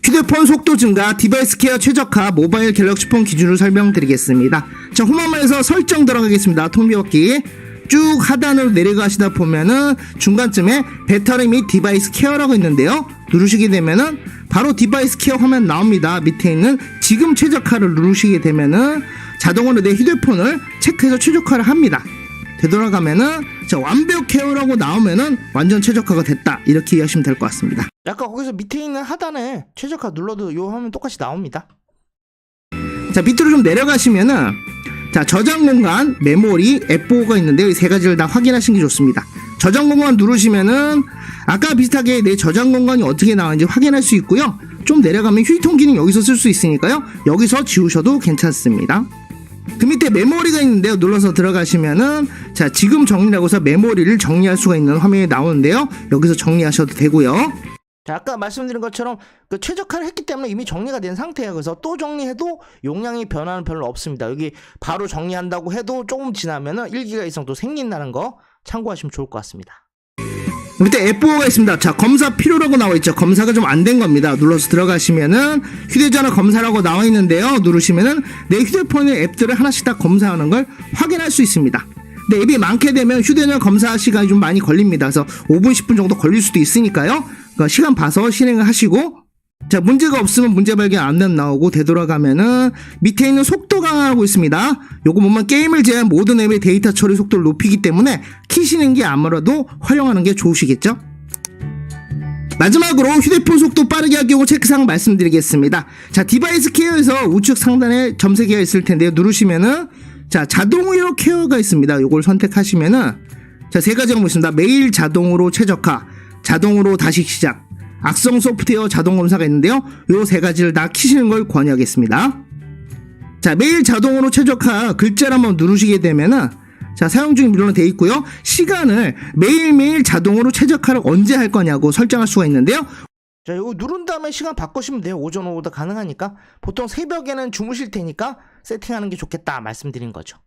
휴대폰 속도 증가, 디바이스 케어 최적화, 모바일 갤럭시 폰 기준으로 설명드리겠습니다. 자, 홈화면에서 설정 들어가겠습니다. 통비업기 쭉 하단으로 내려가시다 보면은 중간쯤에 배터리 및 디바이스 케어라고 있는데요. 누르시게 되면은 바로 디바이스 케어 화면 나옵니다. 밑에 있는 지금 최적화를 누르시게 되면은 자동으로 내 휴대폰을 체크해서 최적화를 합니다. 되돌아가면은 자, 완벽 케어라고 나오면은 완전 최적화가 됐다, 이렇게 이해하시면 될 것 같습니다. 약간 거기서 밑에 있는 하단에 최적화 눌러도 요 화면 똑같이 나옵니다. 자, 밑으로 좀 내려가시면은 자, 저장 공간, 메모리, 앱 보호가 있는데 이 세 가지를 다 확인하시는 게 좋습니다. 저장 공간 누르시면은 아까 비슷하게 내 저장 공간이 어떻게 나오는지 확인할 수 있고요. 좀 내려가면 휴지통 기능 여기서 쓸 수 있으니까요. 여기서 지우셔도 괜찮습니다. 그 밑에 메모리가 있는데요. 눌러서 들어가시면은 자, 지금 정리라고 해서 메모리를 정리할 수가 있는 화면이 나오는데요. 여기서 정리하셔도 되고요. 자, 아까 말씀드린 것처럼 그 최적화를 했기 때문에 이미 정리가 된 상태예요. 그래서 또 정리해도 용량이 변화는 별로 없습니다. 여기 바로 정리한다고 해도 조금 지나면은 1기가 이상 또 생긴다는 거 참고하시면 좋을 것 같습니다. 밑에 앱 보호가 있습니다. 자, 검사 필요라고 나와 있죠. 검사가 좀 안 된 겁니다. 눌러서 들어가시면은 휴대전화 검사라고 나와 있는데요. 누르시면은 내 휴대폰의 앱들을 하나씩 다 검사하는 걸 확인할 수 있습니다. 근데 앱이 많게 되면 휴대전화 검사 시간이 좀 많이 걸립니다. 그래서 5분, 10분 정도 걸릴 수도 있으니까요. 그러니까 시간 봐서 실행을 하시고, 자, 문제가 없으면 문제 발견 안면 나오고, 되돌아가면은 밑에 있는 속도 강화하고 있습니다. 요거 보면 게임을 제한 모든 앱의 데이터 처리 속도를 높이기 때문에 키시는 게 아무래도 활용하는 게 좋으시겠죠? 마지막으로 휴대폰 속도 빠르게 하기 경우 체크사항 말씀드리겠습니다. 자, 디바이스 케어에서 우측 상단에 점 3개가 있을 텐데요. 누르시면은 자, 자동으로 케어가 있습니다. 요걸 선택하시면은 자, 3가지가 있습니다. 매일 자동으로 최적화, 자동으로 다시 시작, 악성 소프트웨어 자동 검사가 있는데요. 요 3가지를 다 키시는 걸 권유하겠습니다. 자, 매일 자동으로 최적화 글자를 한번 누르시게 되면은 자, 사용 중 미로는 되어 있고요. 시간을 매일매일 자동으로 최적화를 언제 할 거냐고 설정할 수가 있는데요. 자, 이거 누른 다음에 시간 바꾸시면 돼요. 오전, 오후도 가능하니까. 보통 새벽에는 주무실 테니까 세팅하는 게 좋겠다 말씀드린 거죠.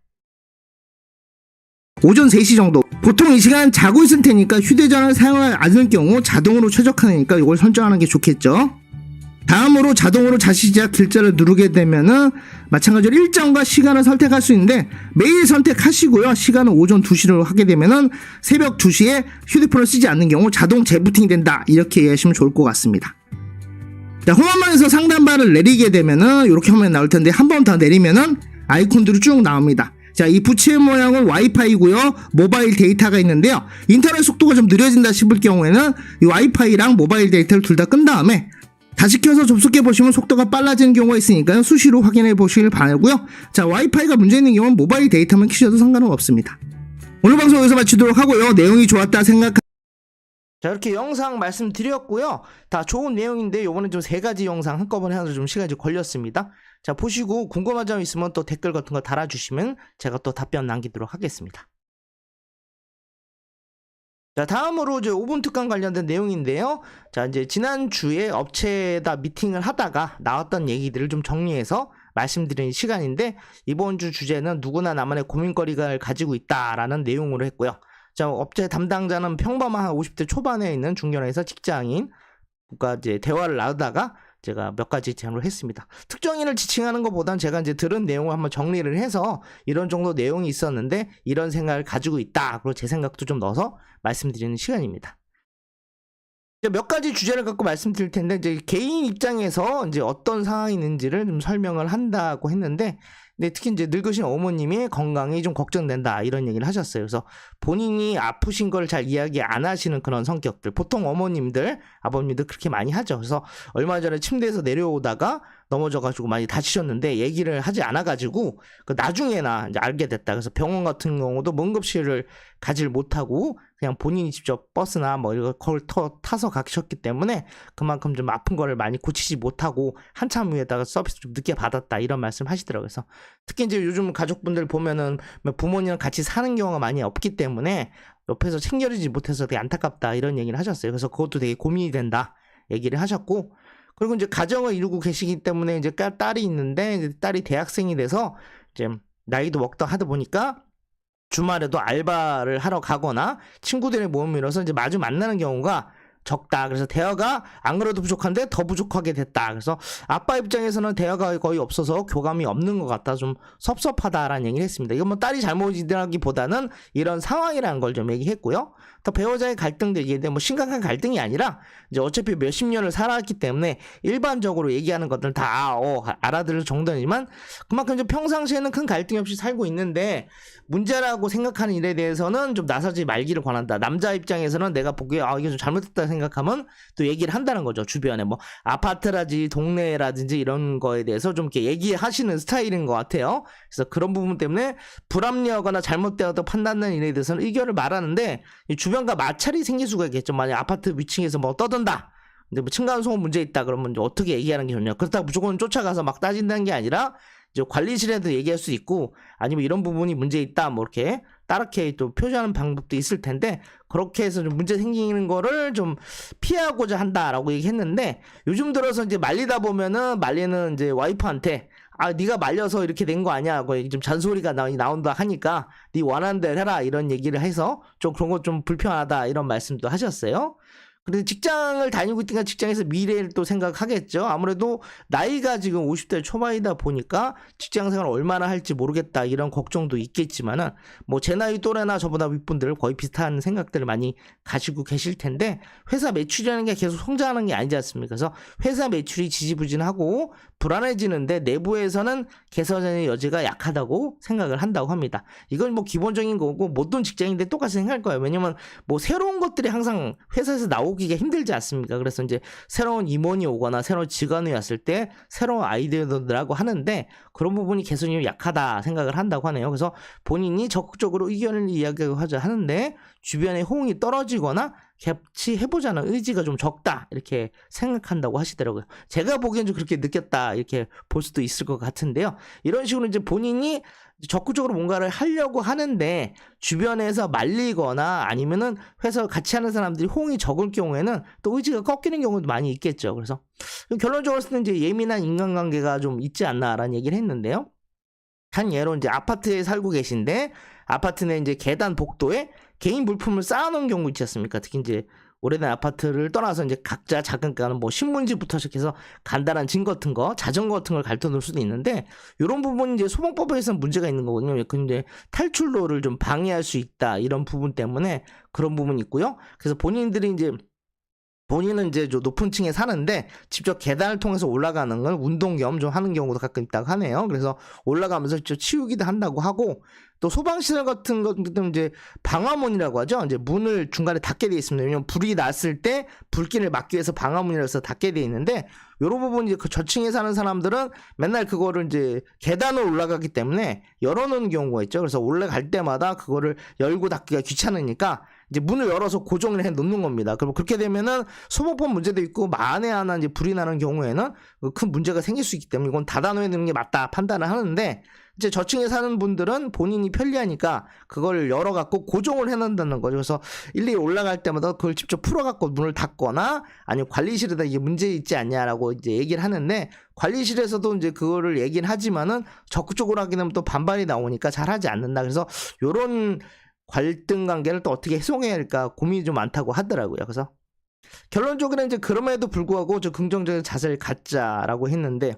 오전 3시 정도. 보통 이 시간 자고 있을 테니까 휴대전화를 사용하지 않을 경우 자동으로 최적화되니까 이걸 설정하는 게 좋겠죠. 다음으로 자동으로 다시 시작 글자를 누르게 되면은 마찬가지로 일정과 시간을 선택할 수 있는데 매일 선택하시고요. 시간은 오전 2시로 하게 되면은 새벽 2시에 휴대폰을 쓰지 않는 경우 자동 재부팅이 된다. 이렇게 이해하시면 좋을 것 같습니다. 자, 홈화면에서 상단바를 내리게 되면은 이렇게 화면이 나올 텐데 한 번 더 내리면은 아이콘들이 쭉 나옵니다. 자, 이 부채 모양은 와이파이고요. 모바일 데이터가 있는데요. 인터넷 속도가 좀 느려진다 싶을 경우에는 이 와이파이랑 모바일 데이터를 둘 다 끈 다음에 다시 켜서 접속해 보시면 속도가 빨라지는 경우가 있으니까요. 수시로 확인해 보시길 바라고요. 자, 와이파이가 문제 있는 경우는 모바일 데이터만 켜셔도 상관은 없습니다. 오늘 방송 여기서 마치도록 하고요. 내용이 좋았다 자, 이렇게 영상 말씀드렸고요. 다 좋은 내용인데 요번에 좀 3가지 영상 한꺼번에 하면서 좀 시간이 걸렸습니다. 자, 보시고 궁금한 점 있으면 또 댓글 같은 거 달아주시면 제가 또 답변 남기도록 하겠습니다. 자, 다음으로 이제 5분 특강 관련된 내용인데요. 자, 이제 지난주에 업체에다 미팅을 하다가 나왔던 얘기들을 좀 정리해서 말씀드리는 시간인데, 이번 주 주제는 누구나 나만의 고민거리가 가지고 있다라는 내용으로 했고요. 자, 업체 담당자는 평범한 50대 초반에 있는 중견에서 직장인과 이제 대화를 나누다가 제가 몇 가지 제안을 했습니다. 특정인을 지칭하는 것보단 제가 이제 들은 내용을 한번 정리를 해서 이런 정도 내용이 있었는데 이런 생각을 가지고 있다. 그리고 제 생각도 좀 넣어서 말씀드리는 시간입니다. 몇 가지 주제를 갖고 말씀드릴 텐데, 이제 개인 입장에서 이제 어떤 상황이 있는지를 좀 설명을 한다고 했는데, 근데 특히 이제 늙으신 어머님이 건강이 좀 걱정된다 이런 얘기를 하셨어요. 그래서 본인이 아프신 걸 잘 이야기 안 하시는 그런 성격들, 보통 어머님들, 아버님들 그렇게 많이 하죠. 그래서 얼마 전에 침대에서 내려오다가 넘어져가지고 많이 다치셨는데 얘기를 하지 않아가지고 그 나중에나 이제 알게 됐다. 그래서 병원 같은 경우도 응급실을 가질 못하고 그냥 본인이 직접 버스나 뭐 이런 걸 타서 가셨기 때문에 그만큼 좀 아픈 거를 많이 고치지 못하고 한참 후에다가 서비스 좀 늦게 받았다 이런 말씀 하시더라고요. 그래서 특히 이제 요즘 가족분들 보면은 부모님이랑 같이 사는 경우가 많이 없기 때문에 옆에서 챙겨주지 못해서 되게 안타깝다 이런 얘기를 하셨어요. 그래서 그것도 되게 고민이 된다 얘기를 하셨고, 그리고 이제 가정을 이루고 계시기 때문에 이제 딸이 있는데 이제 딸이 대학생이 돼서 이제 나이도 먹다 하다 보니까 주말에도 알바를 하러 가거나 친구들의 모임을 이뤄서 이제 마주 만나는 경우가 적다. 그래서 대화가 안 그래도 부족한데 더 부족하게 됐다. 그래서 아빠 입장에서는 대화가 거의 없어서 교감이 없는 것 같다. 좀 섭섭하다라는 얘기를 했습니다. 이건 뭐 딸이 잘못이라기보다는 이런 상황이라는 걸 좀 얘기했고요. 또 배우자의 갈등도 얘기했는데 뭐 심각한 갈등이 아니라 이제 어차피 몇십 년을 살아왔기 때문에 일반적으로 얘기하는 것들은 다 알아들을 정도이지만 그만큼 좀 평상시에는 큰 갈등이 없이 살고 있는데 문제라고 생각하는 일에 대해서는 좀 나서지 말기를 권한다. 남자 입장에서는 내가 보기에 이게 좀 잘못됐다 생각하면 또 얘기를 한다는 거죠. 주변에 뭐 아파트라든지 동네라든지 이런 거에 대해서 좀 이렇게 얘기하시는 스타일인 것 같아요. 그래서 그런 부분 때문에 불합리하거나 잘못되었다고 판단하는 일에 대해서는 의견을 말하는데 주변과 마찰이 생길 수가 있겠죠. 만약 아파트 위층에서 뭐 떠든다. 근데 뭐 층간소음 문제 있다 그러면 이제 어떻게 얘기하는 게 좋냐. 그렇다고 무조건 쫓아가서 막 따진다는 게 아니라 이제 관리실에도 얘기할 수 있고 아니면 이런 부분이 문제 있다 뭐 이렇게 따르게 또 표시하는 방법도 있을 텐데 그렇게 해서 좀 문제 생기는 거를 좀 피하고자 한다라고 얘기했는데, 요즘 들어서 이제 말리다 보면은 말리는 이제 와이프한테 네가 말려서 이렇게 된 거 아니야. 좀 잔소리가 나온다 하니까 네 원하는 대로 해라 이런 얘기를 해서 좀 그런 거 좀 불편하다 이런 말씀도 하셨어요. 근데 직장을 다니고 있으니까 직장에서 미래를 또 생각하겠죠. 아무래도 나이가 지금 50대 초반이다 보니까 직장 생활을 얼마나 할지 모르겠다 이런 걱정도 있겠지만은 뭐 제 나이 또래나 저보다 윗분들 거의 비슷한 생각들을 많이 가지고 계실 텐데, 회사 매출이라는 게 계속 성장하는 게 아니지 않습니까? 그래서 회사 매출이 지지부진하고 불안해지는데 내부에서는 개선의 여지가 약하다고 생각을 한다고 합니다. 이건 뭐 기본적인 거고 모든 직장인들 똑같이 생각할 거예요. 왜냐면 뭐 새로운 것들이 항상 회사에서 나오기 바꾸기가 힘들지 않습니까? 그래서 이제 새로운 임원이 오거나 새로운 직원이 왔을 때 새로운 아이디어들하고 하는데 그런 부분이 개선이 약하다 생각을 한다고 하네요. 그래서 본인이 적극적으로 의견을 이야기하자 하는데 주변의 호응이 떨어지거나 같이 해보자는 의지가 좀 적다 이렇게 생각한다고 하시더라고요. 제가 보기엔 좀 그렇게 느꼈다 이렇게 볼 수도 있을 것 같은데요. 이런 식으로 이제 본인이 적극적으로 뭔가를 하려고 하는데 주변에서 말리거나 아니면은 회사 같이 하는 사람들이 호응이 적을 경우에는 또 의지가 꺾이는 경우도 많이 있겠죠. 그래서 결론적으로 쓰는 이제 예민한 인간관계가 좀 있지 않나라는 얘기를 했는데요. 한 예로 이제 아파트에 살고 계신데 아파트 내 이제 계단 복도에 개인 물품을 쌓아놓은 경우 있지 않습니까? 특히 이제 오래된 아파트를 떠나서 이제 각자 작은 뭐 신문지부터 시작해서 간단한 짐 같은 거, 자전거 같은 걸 갈아놓을 수도 있는데 이런 부분이 이제 소방법에서는 문제가 있는 거거든요. 근데 탈출로를 좀 방해할 수 있다 이런 부분 때문에 그런 부분이 있고요. 그래서 본인은 이제 좀 높은 층에 사는데 직접 계단을 통해서 올라가는 걸 운동 겸 좀 하는 경우도 가끔 있다고 하네요. 그래서 올라가면서 직접 치우기도 한다고 하고 또 소방시설 같은 것도 이제 방화문이라고 하죠. 이제 문을 중간에 닫게 되어 있습니다. 왜냐면 불이 났을 때 불길을 막기 위해서 방화문이라서 닫게 되어 있는데 이런 부분 이제 그 저층에 사는 사람들은 맨날 그거를 이제 계단을 올라가기 때문에 열어놓는 경우가 있죠. 그래서 올라갈 때마다 그거를 열고 닫기가 귀찮으니까 이제 문을 열어서 고정을 해 놓는 겁니다. 그럼 그렇게 되면은 소모법 문제도 있고 만에 하나 이제 불이 나는 경우에는 큰 문제가 생길 수 있기 때문에 이건 닫아놓아야 되는 게 맞다 판단을 하는데 이제 저층에 사는 분들은 본인이 편리하니까 그걸 열어갖고 고정을 해놓는다는 거죠. 그래서 일일이 올라갈 때마다 그걸 직접 풀어갖고 문을 닫거나 아니면 관리실에다 이게 문제 있지 않냐라고 이제 얘기를 하는데 관리실에서도 이제 그거를 얘기는 하지만은 적극적으로 하게 되면 또 반발이 나오니까 잘하지 않는다. 그래서 요런 갈등 관계를 또 어떻게 해소해야 할까 고민이 좀 많다고 하더라고요. 그래서 결론적으로 이제 그럼에도 불구하고 저 긍정적인 자세를 갖자라고 했는데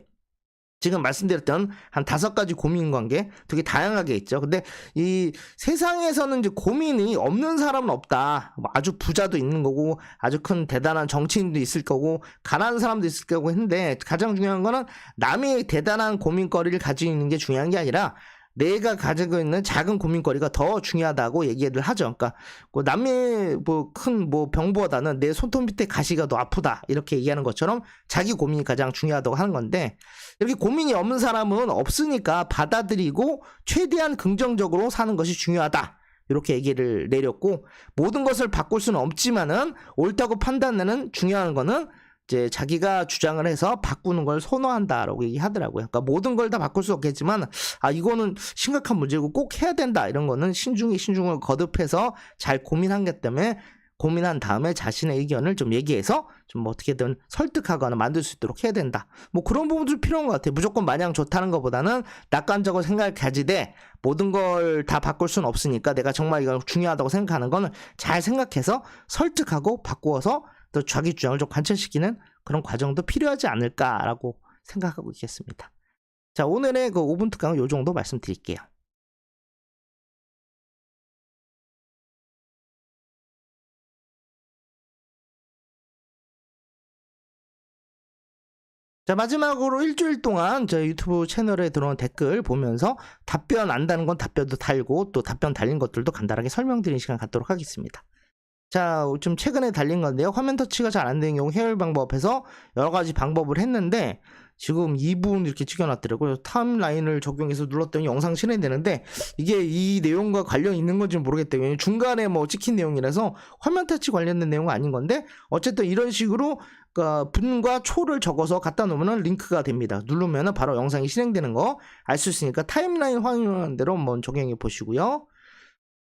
지금 말씀드렸던 한 5가지 고민 관계 되게 다양하게 있죠. 근데 이 세상에서는 이제 고민이 없는 사람은 없다. 뭐 아주 부자도 있는 거고 아주 큰 대단한 정치인도 있을 거고 가난한 사람도 있을 거고 했는데 가장 중요한 거는 남이 대단한 고민거리를 가지고 있는 게 중요한 게 아니라 내가 가지고 있는 작은 고민거리가 더 중요하다고 얘기를 하죠. 그러니까 남의 큰 병보다는 내 손톱 밑에 가시가 더 아프다 이렇게 얘기하는 것처럼 자기 고민이 가장 중요하다고 하는 건데 이렇게 고민이 없는 사람은 없으니까 받아들이고 최대한 긍정적으로 사는 것이 중요하다. 이렇게 얘기를 내렸고 모든 것을 바꿀 수는 없지만은 옳다고 판단하는 중요한 거는 이제 자기가 주장을 해서 바꾸는 걸 선호한다라고 얘기하더라고요. 그러니까 모든 걸 다 바꿀 수 없겠지만 이거는 심각한 문제고 꼭 해야 된다 이런 거는 신중을 거듭해서 잘 고민한 게 때문에 고민한 다음에 자신의 의견을 좀 얘기해서 좀 어떻게든 설득하거나 만들 수 있도록 해야 된다. 뭐 그런 부분도 필요한 것 같아요. 무조건 마냥 좋다는 것보다는 낙관적으로 생각을 가지되 모든 걸 다 바꿀 수는 없으니까 내가 정말 이거 중요하다고 생각하는 거는 잘 생각해서 설득하고 바꾸어서 또 자기 주장을 좀 관철시키는 그런 과정도 필요하지 않을까라고 생각하고 있겠습니다. 자, 오늘의 그 5분 특강은 이 정도 말씀드릴게요. 자, 마지막으로 일주일 동안 저희 유튜브 채널에 들어온 댓글 보면서 답변 안다는 건 답변도 달고 또 답변 달린 것들도 간단하게 설명드리는 시간 갖도록 하겠습니다. 자, 좀 최근에 달린 건데요. 화면 터치가 잘 안 되는 경우 해결 방법에서 여러 가지 방법을 했는데 지금 2분 이렇게 찍어놨더라고요. 타임라인을 적용해서 눌렀더니 영상 실행되는데 이게 이 내용과 관련 있는 건지는 모르겠대요. 왜냐면 중간에 찍힌 내용이라서 화면 터치 관련된 내용은 아닌 건데 어쨌든 이런 식으로 분과 초를 적어서 갖다 놓으면 링크가 됩니다. 누르면 바로 영상이 실행되는 거 알 수 있으니까 타임라인 확인하는 대로 한번 적용해 보시고요.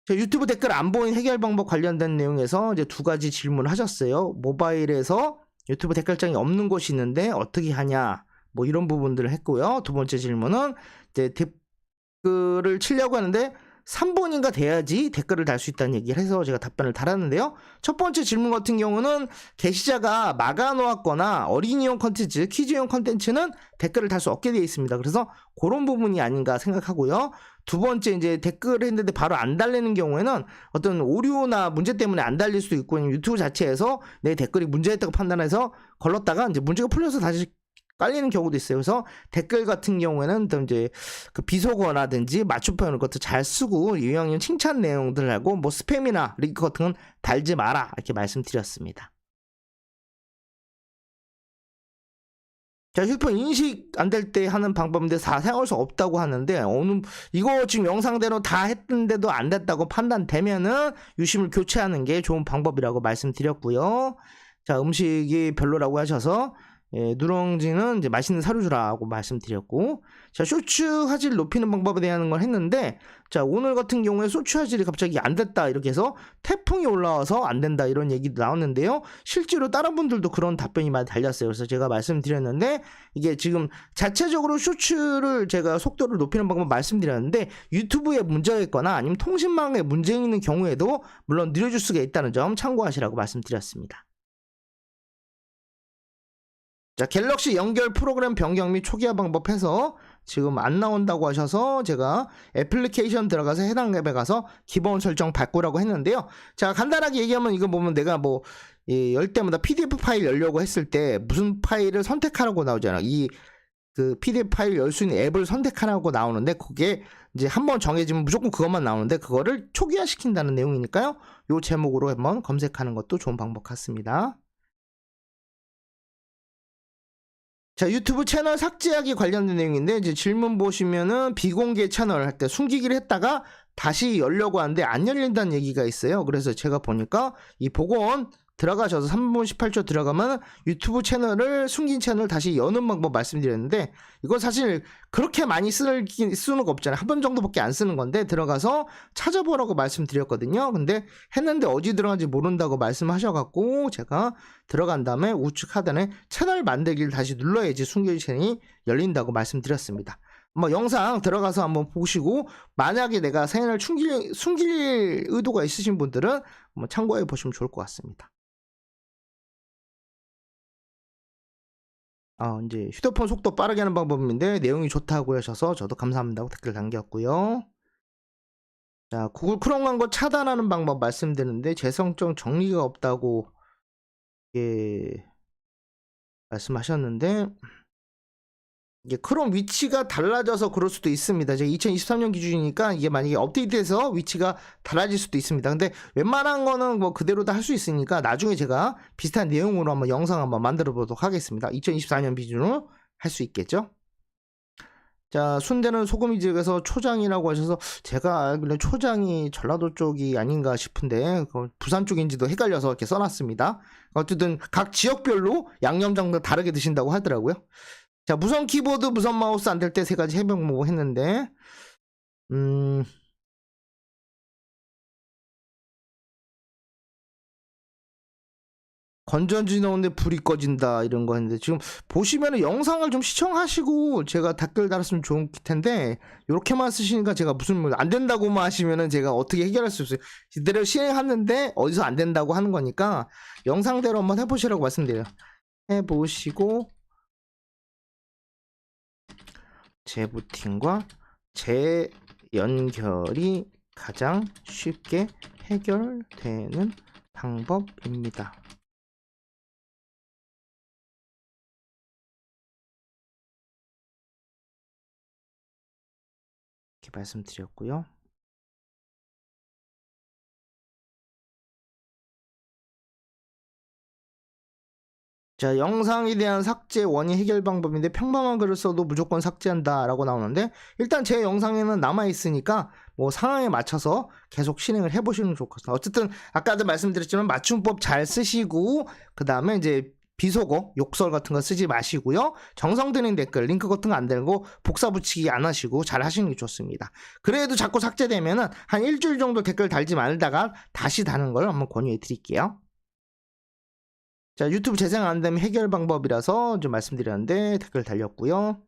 유튜브 댓글 안 보인 해결 방법 관련된 내용에서 이제 2가지 질문을 하셨어요. 모바일에서 유튜브 댓글창이 없는 곳이 있는데 어떻게 하냐, 이런 부분들을 했고요. 2번째 질문은 이제 댓글을 치려고 하는데 3번인가 돼야지 댓글을 달 수 있다는 얘기를 해서 제가 답변을 달았는데요. 첫 번째 질문 같은 경우는 게시자가 막아놓았거나 어린이용 컨텐츠, 퀴즈용 컨텐츠는 댓글을 달 수 없게 되어 있습니다. 그래서 그런 부분이 아닌가 생각하고요. 2번째 이제 댓글을 했는데 바로 안 달리는 경우에는 어떤 오류나 문제 때문에 안 달릴 수도 있고 유튜브 자체에서 내 댓글이 문제였다고 판단해서 걸렀다가 이제 문제가 풀려서 다시 깔리는 경우도 있어요. 그래서 댓글 같은 경우에는 또 이제 그 비속어라든지 맞춤표 이런 것도 잘 쓰고 유형용 칭찬 내용들하고 스팸이나 링크 같은 건 달지 마라 이렇게 말씀드렸습니다. 자, 휴대폰 인식 안 될 때 하는 방법인데 다 사용할 수 없다고 하는데 이거 지금 영상대로 다 했는데도 안 됐다고 판단되면은 유심을 교체하는 게 좋은 방법이라고 말씀드렸고요. 자, 음식이 별로라고 하셔서 누룽지는 이제 맛있는 사료주라고 말씀드렸고, 자, 쇼츠 화질 높이는 방법에 대한 걸 했는데, 자, 오늘 같은 경우에 쇼츠 화질이 갑자기 안 됐다 이렇게 해서 태풍이 올라와서 안 된다 이런 얘기도 나왔는데요. 실제로 다른 분들도 그런 답변이 많이 달렸어요. 그래서 제가 말씀드렸는데, 이게 지금 자체적으로 쇼츠를 제가 속도를 높이는 방법 말씀드렸는데, 유튜브에 문제가 있거나 아니면 통신망에 문제 있는 경우에도 물론 느려질 수가 있다는 점 참고하시라고 말씀드렸습니다. 자, 갤럭시 연결 프로그램 변경 및 초기화 방법 해서 지금 안 나온다고 하셔서 제가 애플리케이션 들어가서 해당 앱에 가서 기본 설정 바꾸라고 했는데요. 자, 간단하게 얘기하면 이거 보면 내가 뭐 열 때마다 PDF 파일 열려고 했을 때 무슨 파일을 선택하라고 나오잖아. 그 PDF 파일 열 수 있는 앱을 선택하라고 나오는데 그게 이제 한번 정해지면 무조건 그것만 나오는데 그거를 초기화 시킨다는 내용이니까요. 요 제목으로 한번 검색하는 것도 좋은 방법 같습니다. 자, 유튜브 채널 삭제하기 관련된 내용인데 이제 질문 보시면은 비공개 채널 할 때 숨기기를 했다가 다시 열려고 하는데 안 열린다는 얘기가 있어요. 그래서 제가 보니까 이 복원 들어가셔서 3분 18초 들어가면 유튜브 채널을 숨긴 채널 다시 여는 방법 말씀드렸는데 이거 사실 그렇게 많이 쓰는 거 없잖아요. 한 번 정도밖에 안 쓰는 건데 들어가서 찾아보라고 말씀드렸거든요. 근데 했는데 어디 들어간지 모른다고 말씀하셔갖고 제가 들어간 다음에 우측 하단에 채널 만들기를 다시 눌러야지 숨겨진 채널이 열린다고 말씀드렸습니다. 뭐 영상 들어가서 한번 보시고 만약에 내가 채널을 숨길 의도가 있으신 분들은 한번 참고해 보시면 좋을 것 같습니다. 이제 휴대폰 속도 빠르게 하는 방법인데 내용이 좋다고 하셔서 저도 감사합니다고 댓글 남겼고요. 자, 구글 크롬 광고 차단하는 방법 말씀드렸는데 재성적 정리가 없다고 말씀하셨는데 이게 크롬 위치가 달라져서 그럴 수도 있습니다. 이제 2023년 기준이니까 이게 만약에 업데이트해서 위치가 달라질 수도 있습니다. 근데 웬만한 거는 뭐 그대로 다 할 수 있으니까 나중에 제가 비슷한 내용으로 한번 영상 한번 만들어 보도록 하겠습니다. 2024년 기준으로 할 수 있겠죠? 자, 순대는 소금이 지역에서 초장이라고 하셔서 제가 알기로는 초장이 전라도 쪽이 아닌가 싶은데 부산 쪽인지도 헷갈려서 이렇게 써놨습니다. 어쨌든 각 지역별로 양념장도 다르게 드신다고 하더라고요. 자, 무선 키보드, 무선 마우스 안 될 때 세 가지 해명 뭐 했는데, 건전지 넣는데 불이 꺼진다, 이런 거 했는데, 지금 보시면은 영상을 좀 시청하시고 제가 댓글 달았으면 좋을 텐데, 요렇게만 쓰시니까 제가 무슨 뭐 안 된다고만 하시면은 제가 어떻게 해결할 수 없어요. 이대로 시행하는데 어디서 안 된다고 하는 거니까, 영상대로 한번 해보시라고 말씀드려요. 해보시고, 재부팅과 재연결이 가장 쉽게 해결되는 방법입니다. 이렇게 말씀드렸고요. 자, 영상에 대한 삭제 원인 해결 방법인데 평범한 글을 써도 무조건 삭제한다 라고 나오는데 일단 제 영상에는 남아있으니까 뭐 상황에 맞춰서 계속 실행을 해보시는 게 좋을 것 같습니다. 어쨌든 아까도 말씀드렸지만 맞춤법 잘 쓰시고 그 다음에 이제 비속어, 욕설 같은 거 쓰지 마시고요. 정성 드는 댓글, 링크 같은 거 안 달고 복사 붙이기 안 하시고 잘 하시는 게 좋습니다. 그래도 자꾸 삭제되면은 한 일주일 정도 댓글 달지 말다가 다시 다는 걸 한번 권유해 드릴게요. 자, 유튜브 재생 안 되면 해결 방법이라서 좀 말씀드렸는데 댓글 달렸고요.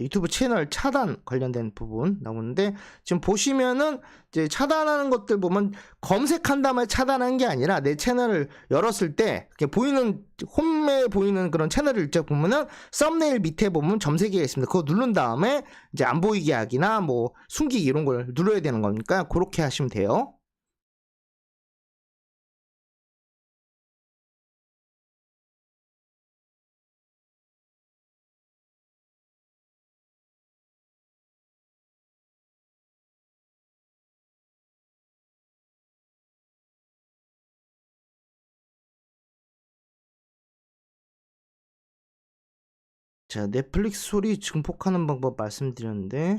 유튜브 채널 차단 관련된 부분 나오는데 지금 보시면은 이제 차단하는 것들 보면 검색한 다음에 차단한 게 아니라 내 채널을 열었을 때 이렇게 보이는 홈에 보이는 그런 채널을 이제 보면은 썸네일 밑에 보면 점세개가 있습니다. 그거 누른 다음에 이제 안 보이게 하기나 뭐 숨기기 이런 걸 눌러야 되는 거니까 그렇게 하시면 돼요. 자, 넷플릭스 소리 증폭하는 방법 말씀드렸는데,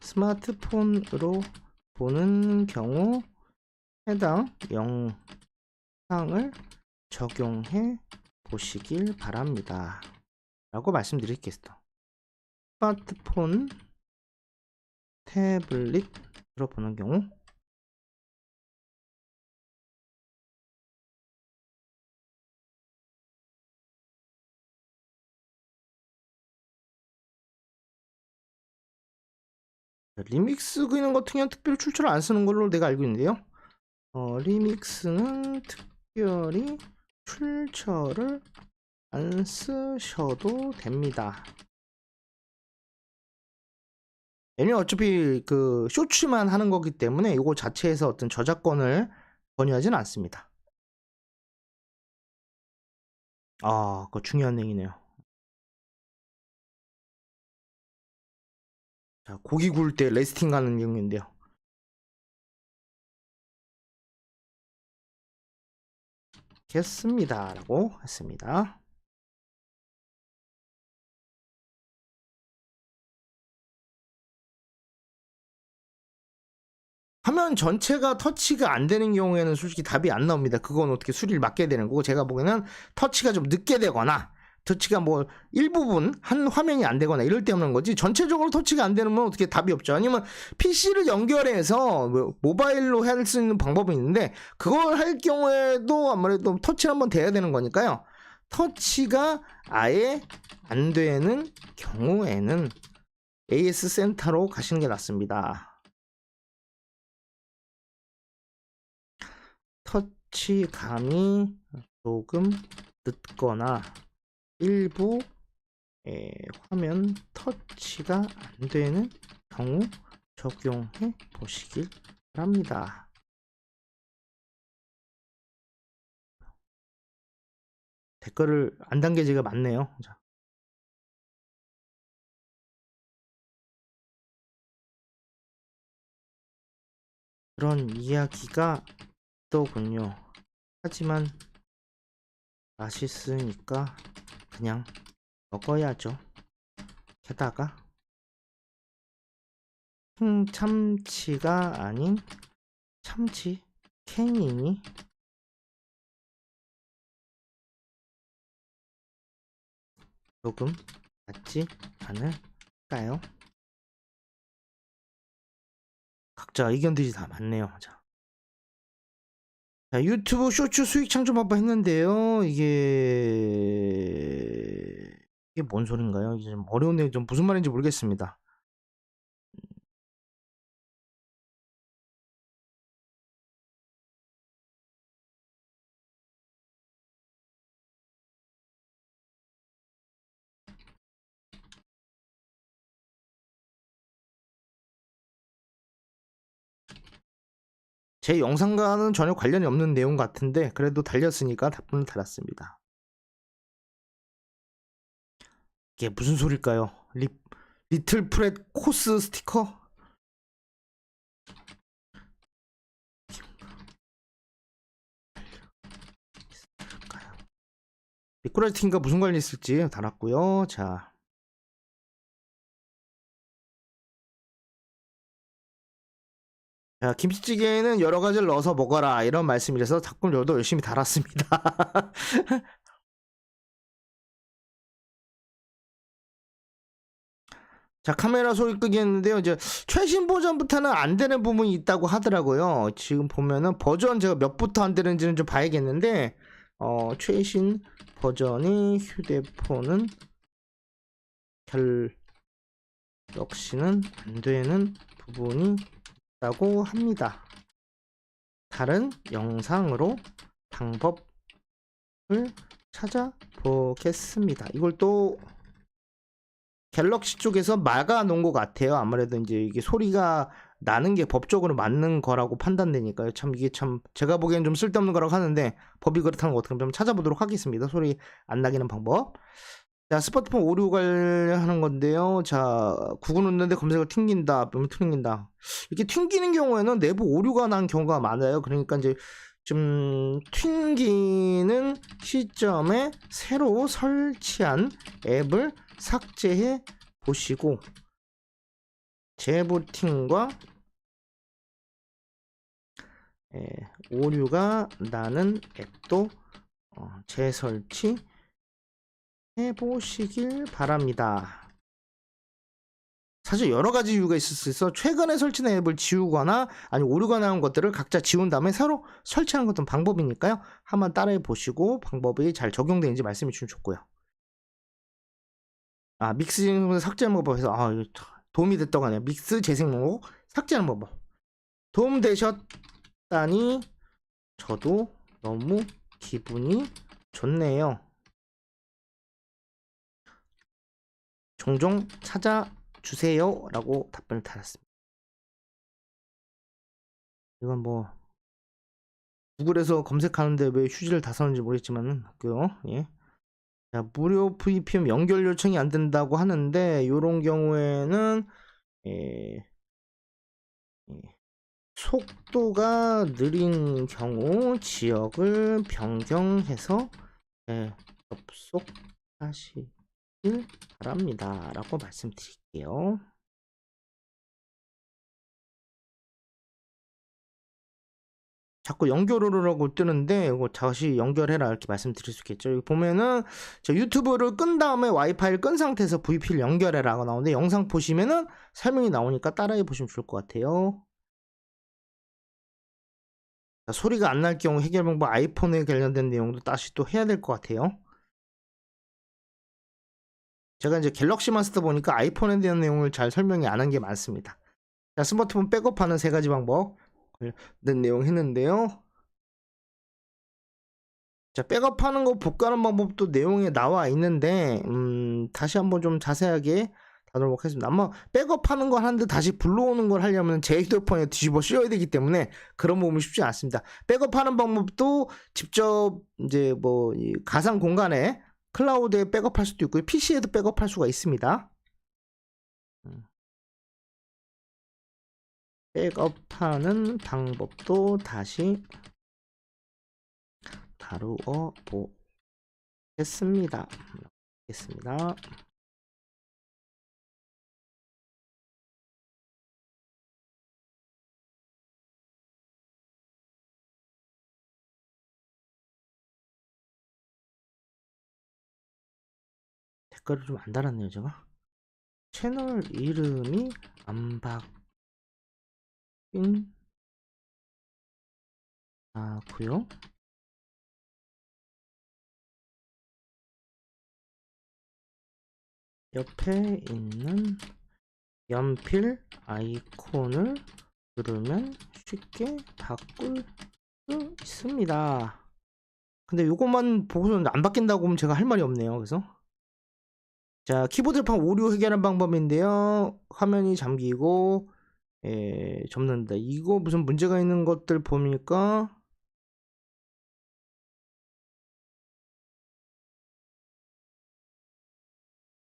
스마트폰으로 보는 경우 해당 영상을 적용해 보시길 바랍니다. 라고 말씀드리겠습니다. 스마트폰, 태블릿으로 보는 경우 리믹스 기능 같은 경우는 특별히 출처를 안 쓰는 걸로 내가 알고 있는데요. 리믹스는 특별히 출처를 안 쓰셔도 됩니다. 얘는 어차피 그 쇼츠만 하는 거기 때문에 이거 자체에서 어떤 저작권을 권유하지는 않습니다. 그거 중요한 내용이네요. 자, 고기 구울 때 레스팅 하는 경우인데요. 겠습니다. 라고 했습니다. 화면 전체가 터치가 안 되는 경우에는 솔직히 답이 안 나옵니다. 그건 어떻게 수리를 맡게 되는 거고, 제가 보기에는 터치가 좀 늦게 되거나, 터치가 뭐 일부분 한 화면이 안 되거나 이럴 때 없는 거지, 전체적으로 터치가 안 되는 건 어떻게 답이 없죠. 아니면 PC를 연결해서 모바일로 할 수 있는 방법이 있는데, 그걸 할 경우에도 아무래도 터치를 한번 돼야 되는 거니까요. 터치가 아예 안 되는 경우에는 AS 센터로 가시는 게 낫습니다. 터치감이 조금 늦거나 일부 화면 터치가 안 되는 경우 적용해 보시길 바랍니다. 댓글을 안 단계지가 많네요. 자. 그런 이야기가 있더군요. 하지만 맛있으니까 그냥 먹어야죠. 게다가 참치가 아닌 참치 캔이니 조금 낫지 않을까요? 각자 의견들이 다 많네요. 자, 유튜브 쇼츠 수익 창조 방법 했는데요. 이게 뭔 소린가요? 이게 좀 어려운데 좀 무슨 말인지 모르겠습니다. 제 영상과는 전혀 관련이 없는 내용 같은데 그래도 달렸으니까 답변을 달았습니다. 이게 무슨 소릴까요? 리틀 프렛 코스 스티커? 미꾸라지팅과 무슨 관련이 있을지 달았고요. 자, 김치찌개에는 여러 가지를 넣어서 먹어라 이런 말씀이라서 닭을 저도 열심히 달았습니다. 자, 카메라 소리 끄기 했는데요. 이제 최신 버전부터는 안 되는 부분이 있다고 하더라고요. 지금 보면은 버전 제가 몇부터 안 되는지는 좀 봐야겠는데, 최신 버전이 휴대폰은 역시는 안 되는 부분이 있다고 합니다. 다른 영상으로 방법을 찾아보겠습니다. 이걸 또 갤럭시 쪽에서 막아 놓은 것 같아요. 아무래도 이제 이게 소리가 나는 게 법적으로 맞는 거라고 판단되니까요. 참 이게 참 제가 보기엔 좀 쓸데없는 거라고 하는데 법이 그렇다는 거 어떻게 좀 찾아보도록 하겠습니다. 소리 안 나기는 방법. 자, 스마트폰 오류 관련하는 건데요. 자, 구글 눌렀는데 검색어 튕긴다, 튀긴다. 이렇게 튕기는 경우에는 내부 오류가 난 경우가 많아요. 그러니까 이제 좀 튕기는 시점에 새로 설치한 앱을 삭제해 보시고 재부팅과 오류가 나는 앱도 재설치 해보시길 바랍니다. 사실 여러 가지 이유가 있을 수 있어. 최근에 설치된 앱을 지우거나 아니면 오류가 나온 것들을 각자 지운 다음에 새로 설치하는 것도 방법이니까요. 한번 따라해 보시고 방법이 잘 적용되는지 말씀해 주시면 좋고요. 믹스 재생 목록 삭제하는 방법에서 이거 도움이 됐다고 하네요. 믹스 재생 목록 삭제하는 방법. 도움 되셨다니 저도 너무 기분이 좋네요. 종종 찾아주세요 라고 답변을 달았습니다. 이건 뭐 구글에서 검색하는데 왜 휴지를 다 썼는지 모르겠지만은 예. 자, 무료 VPN 연결 요청이 안 된다고 하는데 요런 경우에는 예, 속도가 느린 경우 지역을 변경해서 접속하시길 바랍니다 라고 말씀드릴게요. 자꾸 연결하라고 뜨는데 이거 다시 연결해라 이렇게 말씀드릴 수 있겠죠. 여기 보면은 저 유튜브를 끈 다음에 와이파이를 끈 상태에서 VP를 연결해라고 나오는데 영상 보시면은 설명이 나오니까 따라해 보시면 좋을 것 같아요. 자, 소리가 안 날 경우 해결 방법 아이폰에 관련된 내용도 다시 또 해야 될 것 같아요. 제가 이제 갤럭시만 쓰다 보니까 아이폰에 대한 내용을 잘 설명이 안 한 게 많습니다. 자, 스마트폰 백업하는 3가지 방법 관련된 내용 했는데요. 자, 백업하는 거 복구하는 방법도 내용에 나와 있는데 다시 한번 좀 자세하게 다뤄보도록 하겠습니다. 아마 백업하는 걸 하는데 다시 불러오는 걸 하려면 제 휴대폰에 뒤집어 씌워야 되기 때문에 그런 부분이 쉽지 않습니다. 백업하는 방법도 직접 이제 뭐 이 가상 공간에 클라우드에 백업할 수도 있고요. PC에도 백업할 수가 있습니다. 백업하는 방법도 다시 다루어 보겠습니다. 댓글을 좀 안 달았네요, 제가. 채널 이름이 안 바뀐 고요. 옆에 있는 연필 아이콘을 누르면 쉽게 바꿀 수 있습니다. 근데 요것만 보고서는 안 바뀐다고 하면 제가 할 말이 없네요. 그래서 자, 키보드판 오류 해결하는 방법인데요. 화면이 잠기고 접는다. 이거 무슨 문제가 있는 것들 보니까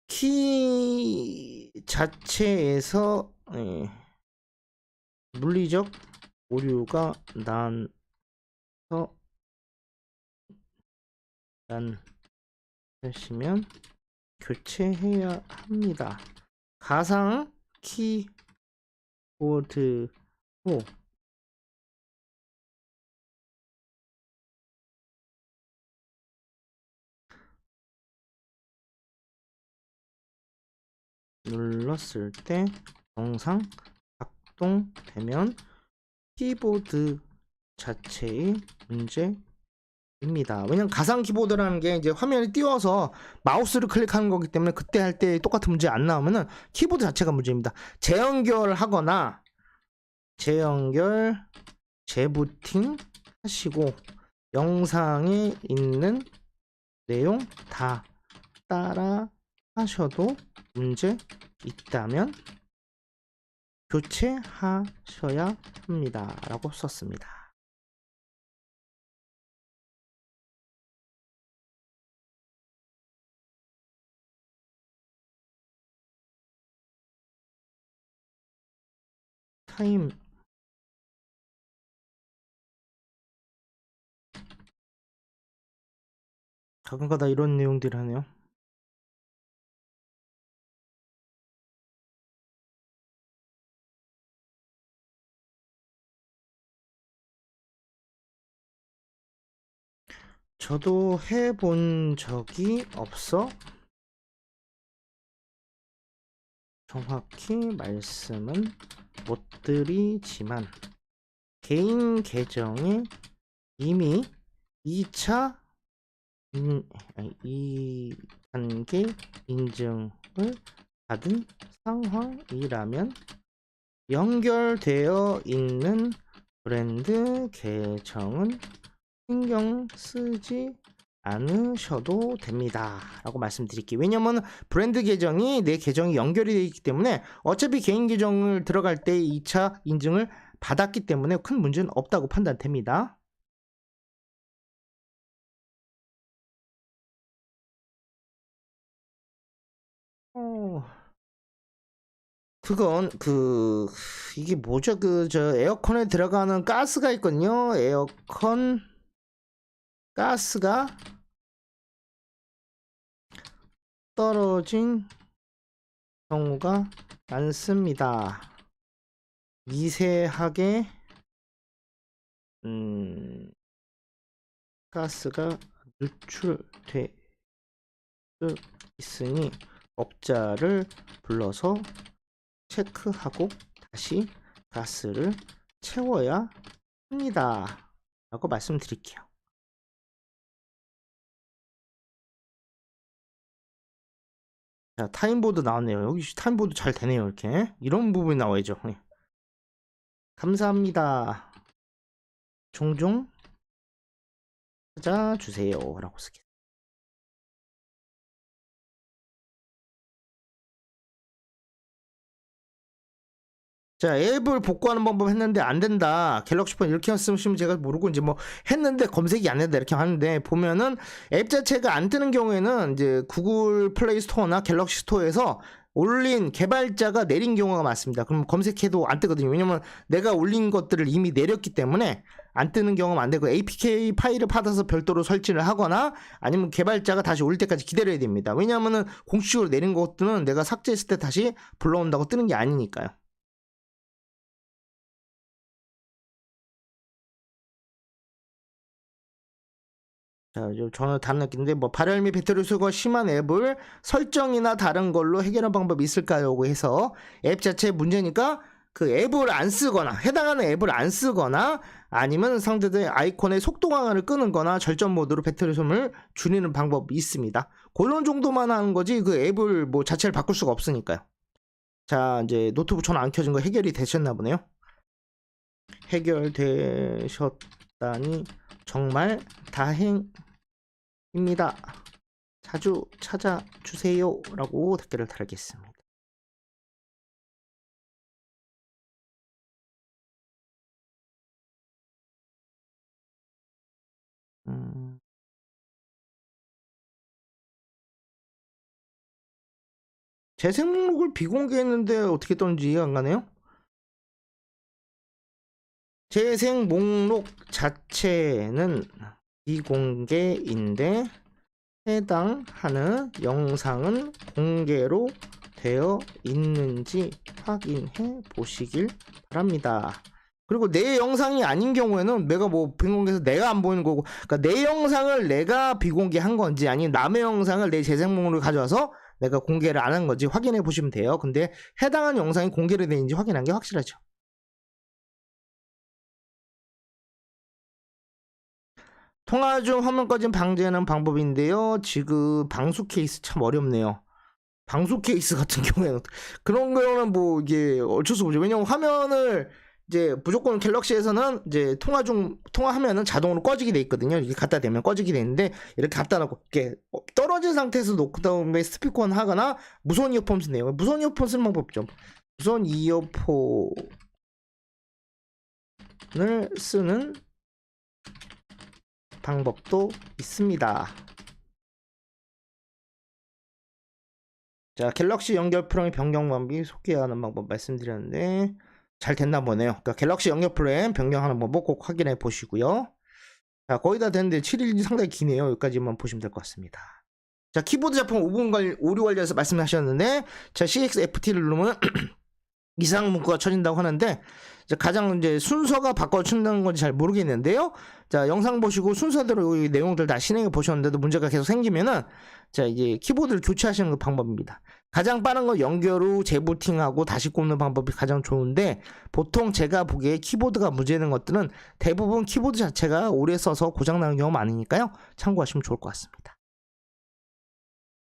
키 자체에서 물리적 오류가 하시면 교체해야 합니다. 가상 키보드로 눌렀을 때 영상 작동되면 키보드 자체의 문제입니다. 왜냐면 가상 키보드라는 게 이제 화면에 띄워서 마우스를 클릭하는 거기 때문에 그때 할 때 똑같은 문제 안 나오면은 키보드 자체가 문제입니다. 재연결하거나 재부팅 하시고 영상에 있는 내용 다 따라 하셔도 문제 있다면 교체하셔야 합니다 라고 썼습니다. 타임 가끔가다 이런 내용들을 하네요. 저도 해본 적이 없어 정확히 말씀은 못 드리지만 개인 계정에 이미 2차 2단계 인증을 받은 상황이라면 연결되어 있는 브랜드 계정은 신경 쓰지 않으셔도 됩니다 라고 말씀드릴게요. 왜냐면 브랜드 계정이 내 계정이 연결이 되어 있기 때문에 어차피 개인 계정을 들어갈 때 2차 인증을 받았기 때문에 큰 문제는 없다고 판단됩니다. 그건 이게 뭐죠? 저 에어컨에 들어가는 가스가 있거든요. 에어컨 가스가 떨어진 경우가 많습니다. 미세하게 가스가 누출돼 있으니 업자를 불러서 체크하고 다시 가스를 채워야 합니다 라고 말씀드릴게요. 자, 타임보드 나왔네요. 여기 타임보드 잘 되네요. 이렇게 이런 부분이 나와야죠. 네. 감사합니다. 종종 찾아주세요 라고 쓰겠습니다. 자, 앱을 복구하는 방법 했는데 안 된다. 갤럭시 폰 이렇게 쓰시면 제가 모르고 이제 뭐 했는데 검색이 안 된다 이렇게 하는데 보면은 앱 자체가 안 뜨는 경우에는 이제 구글 플레이 스토어나 갤럭시 스토어에서 올린 개발자가 내린 경우가 많습니다. 그럼 검색해도 안 뜨거든요. 왜냐면 내가 올린 것들을 이미 내렸기 때문에 안 뜨는 경우가 안 되고 APK 파일을 받아서 별도로 설치를 하거나 아니면 개발자가 다시 올 때까지 기다려야 됩니다. 왜냐면은 공식으로 내린 것들은 내가 삭제했을 때 다시 불러온다고 뜨는 게 아니니까요. 자, 저는 다른 느낌인데 뭐 발열 및 배터리 소모가 심한 앱을 설정이나 다른 걸로 해결하는 방법이 있을까요? 해서 앱 자체의 문제니까 그 앱을 안 쓰거나 해당하는 앱을 안 쓰거나 아니면 상대의 아이콘의 속도 강화를 끄는 거나 절전 모드로 배터리 소모를 줄이는 방법이 있습니다. 그런 정도만 하는 거지 그 앱을 뭐 자체를 바꿀 수가 없으니까요. 자, 이제 노트북 전화 안 켜진 거 해결이 되셨나 보네요. 해결되셨다니 정말 다행입니다. 자주 찾아주세요 라고 댓글을 달겠습니다. 재생 목록을 비공개했는데 어떻게 떴는지 이해가 안 가네요. 재생 목록 자체는 비공개인데 해당하는 영상은 공개로 되어 있는지 확인해 보시길 바랍니다. 그리고 내 영상이 아닌 경우에는 내가 뭐 비공개해서 내가 안 보이는 거고, 그러니까 내 영상을 내가 비공개한 건지 아니면 남의 영상을 내 재생 목록을 가져와서 내가 공개를 안 한 건지 확인해 보시면 돼요. 근데 해당하는 영상이 공개로 되는지 확인한 게 확실하죠. 통화 중 화면 꺼짐 방지하는 방법인데요. 지금 방수 케이스 참 어렵네요. 방수 케이스 같은 경우에는 그런 경우는 뭐 이게 어쩔 수 없죠. 왜냐면 화면을 이제 무조건 갤럭시에서는 이제 통화하면은 자동으로 꺼지게 돼 있거든요. 이게 갖다 대면 꺼지게 되는데 이렇게 갖다 놓고 이렇게 떨어진 상태에서 놓고 다음에 스피커 하거나 무선 이어폰 쓰네요. 무선 이어폰 쓰는 방법 좀. 무선 이어폰을 쓰는 방법도 있습니다. 자, 갤럭시 연결 프레임 변경 방법이 소개하는 방법 말씀드렸는데 잘 됐나 보네요. 그러니까 갤럭시 연결 프레임 변경하는 방법 꼭 확인해 보시고요. 자, 거의 다 됐는데 7일이 상당히 기네요. 여기까지만 보시면 될 것 같습니다. 자, 키보드 작품 오류 관련해서 말씀하셨는데, 자, CXFT를 누르면 이상 문구가 쳐진다고 하는데, 가장 이제 순서가 바꿔준다는 건지 잘 모르겠는데요. 자, 영상 보시고 순서대로 이 내용들 다 실행해 보셨는데도 문제가 계속 생기면은, 자, 이제 키보드를 교체하시는 그 방법입니다. 가장 빠른 건 연결 후 재부팅하고 다시 꼽는 방법이 가장 좋은데, 보통 제가 보기에 키보드가 문제되는 것들은 대부분 키보드 자체가 오래 써서 고장나는 경우가 많으니까요. 참고하시면 좋을 것 같습니다.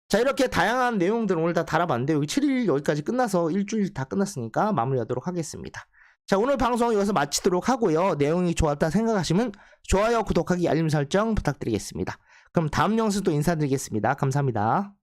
자, 이렇게 다양한 내용들을 오늘 다 달아봤는데, 여기 7일 여기까지 끝나서 일주일 다 끝났으니까 마무리하도록 하겠습니다. 자, 오늘 방송 여기서 마치도록 하고요. 내용이 좋았다 생각하시면 좋아요, 구독하기, 알림 설정 부탁드리겠습니다. 그럼 다음 영상 또 인사드리겠습니다. 감사합니다.